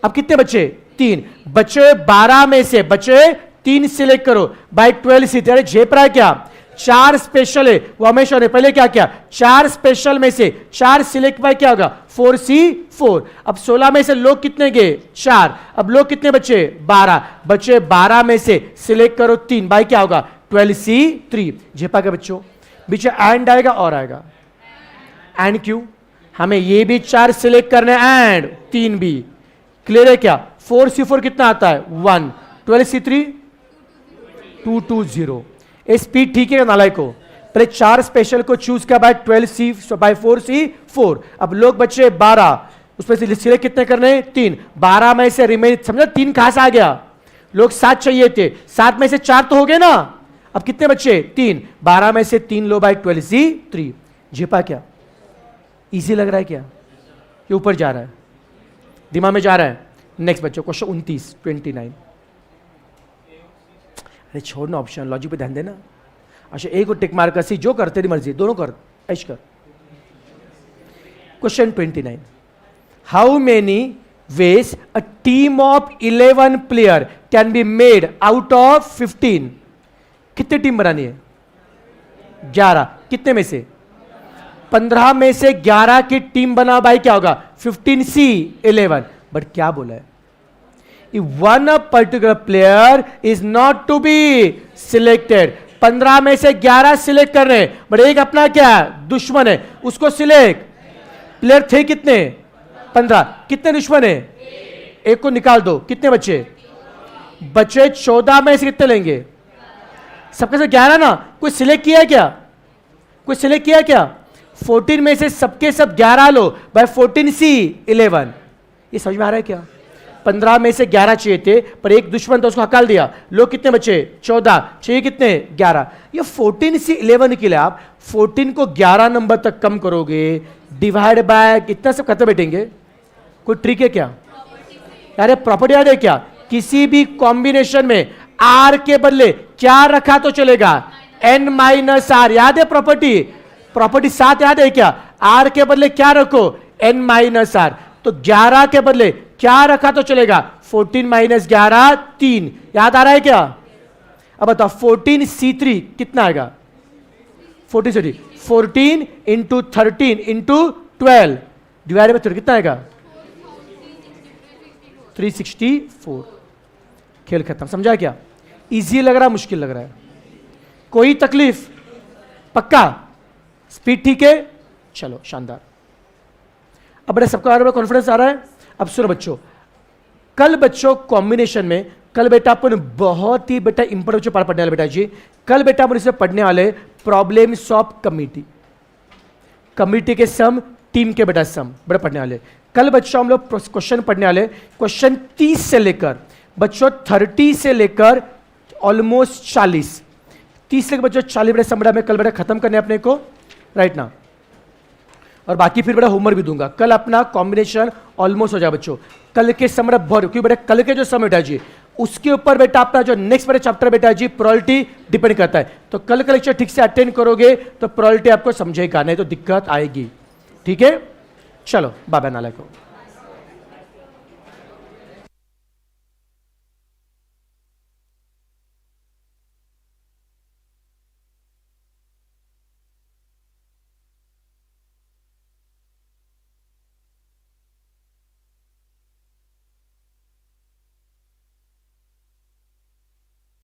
अब कितने बचे? 3। बचे 12 में से बचे 3 सिलेक्ट करो बाय 12C। तेरे झेप रहा है क्या? 4 स्पेशल है, वो हमेशा ने पहले क्या किया? 4 स्पेशल में से 4 सिलेक्ट बाय क्या होगा? 4C4। अब 16 में से लोग कितने गए? 4। अब लोग कितने बचे? 12। बचे 12 में से सिलेक्ट करो 3 बाय क्या होगा? 12C3। झेपा के बच्चों बीच एंड आएगा और आएगा एंड। क्यों? हमें ये भी 4 सिलेक्ट करने एंड 3 भी। क्लियर है क्या? 4C4 कितना आता है? 1। 12C3 220। स्पीड ठीक है नालाय को? पहले 4 स्पेशल को चूज किया बाय 4C4। अब लोग बचे 12, उसमें से सिलेक्ट कितने करने? 3। 12 में से रिमेन, समझा 3 कहां से आ गया? लोग 7 चाहिए थे, 7 में से 4 तो हो गए ना। अब कितने बचे? 3। 12 में से 3 लो बाय 12C3। झेपा क्या? इजी लग रहा है क्या? ये ऊपर जा रहा है, दिमाग में जा रहा है। नेक्स्ट बच्चों क्वेश्चन 29। अरे छोड़ना, ऑप्शन लॉजिक पे ध्यान देना। अच्छा एक को टिक मार कर सी, जो कर तेरी मर्जी, दोनों कर, ऐश कर। Question 29। How many veg a team of 11 player can be made out of 15? कितनी टीम बनानी है? 11। कितने में से? 15 में से 11 की टीम बना भाई क्या होगा? 15C11। बट क्या बोला है? One particular player is not to be selected. 15 में से 11 सिलेक्ट कर रहे हैं, बट एक अपना क्या है? दुश्मन है, उसको सिलेक्ट। प्लेयर थे कितने? 15। कितने दुश्मन है? एक को निकाल दो। कितने बचे? बचे 14 में से कितने लेंगे? सबके से 11 ना। कोई सिलेक्ट किया है क्या? कोई सिलेक्ट किया है क्या? 14 में से सबके सब 11 लो बाय 14C11। ये समझ में आ रहा है क्या? 15 में से 11 चाहिए थे, पर एक दुश्मन था, उसको हकाल दिया। लोग कितने बचे? 14। चाहिए कितने? 11। ये 14C11 के लिए आप 14 को 11 नंबर तक कम करोगे, डिवाइड बाय कितना सब खत्म बैठेंगे। कोई ट्रिक है क्या? अरे प्रॉपर्टी याद है क्या? किसी भी कॉम्बिनेशन में R के बदले क्या रखा तो चलेगा? N-R। याद है प्रॉपर्टी? प्रॉपर्टी 7 याद है क्या? R के बदले क्या रखो? N-R। तो 11 के बदले क्या रखा तो चलेगा? 14 - 11 3। याद आ रहा है क्या? अब बताओ 14C3 कितना आएगा? 14 × 13 × 12 डिवाइड बाय 3 कितना आएगा? 364। खेल खत्म। समझा क्या? इजी लग रहा है, मुश्किल लग रहा है? कोई तकलीफ? पक्का? स्पीड ठीक है? चलो शानदार। अब बेटा सबको आ रहा है, कॉन्फिडेंस आ रहा है? अब सुनो बच्चों, कल बच्चों कॉम्बिनेशन में कल बेटा अपन बहुत ही बेटा इंपॉर्टेंट पार्ट पढ़ने वाले बेटा जी। कल बेटा अपन इसमें पढ़ने वाले प्रॉब्लम्स ऑफ कमिटी, कमिटी के सम, टीम के बेटा सम बेटा पढ़ने वाले। कल बच्चों हम लोग क्वेश्चन पढ़ने वाले, क्वेश्चन 30 से लेकर बच्चों 30 से लेकर ऑलमोस्ट 40, 30 से बच्चों 40 बेटा सम बेटा में कल बेटा खत्म करने अपने को, राइट ना। और बाकी फिर बेटा होमवर्क भी दूंगा। कल अपना कॉम्बिनेशन ऑलमोस्ट हो जाए बच्चों। कल के सम बहुत, क्योंकि बेटा कल के जो सम बेटा जी उसके ऊपर बेटा अपना जो नेक्स्ट बेटा चैप्टर बेटा जी प्रोबेबिलिटी डिपेंड करता है। तो कल का लेक्चर ठीक से अटेंड करोगे तो प्रोबेबिलिटी आपको समझेगा, नहीं तो दिक्कत आएगी। ठीक है, चलो बाय बाय नालायकों।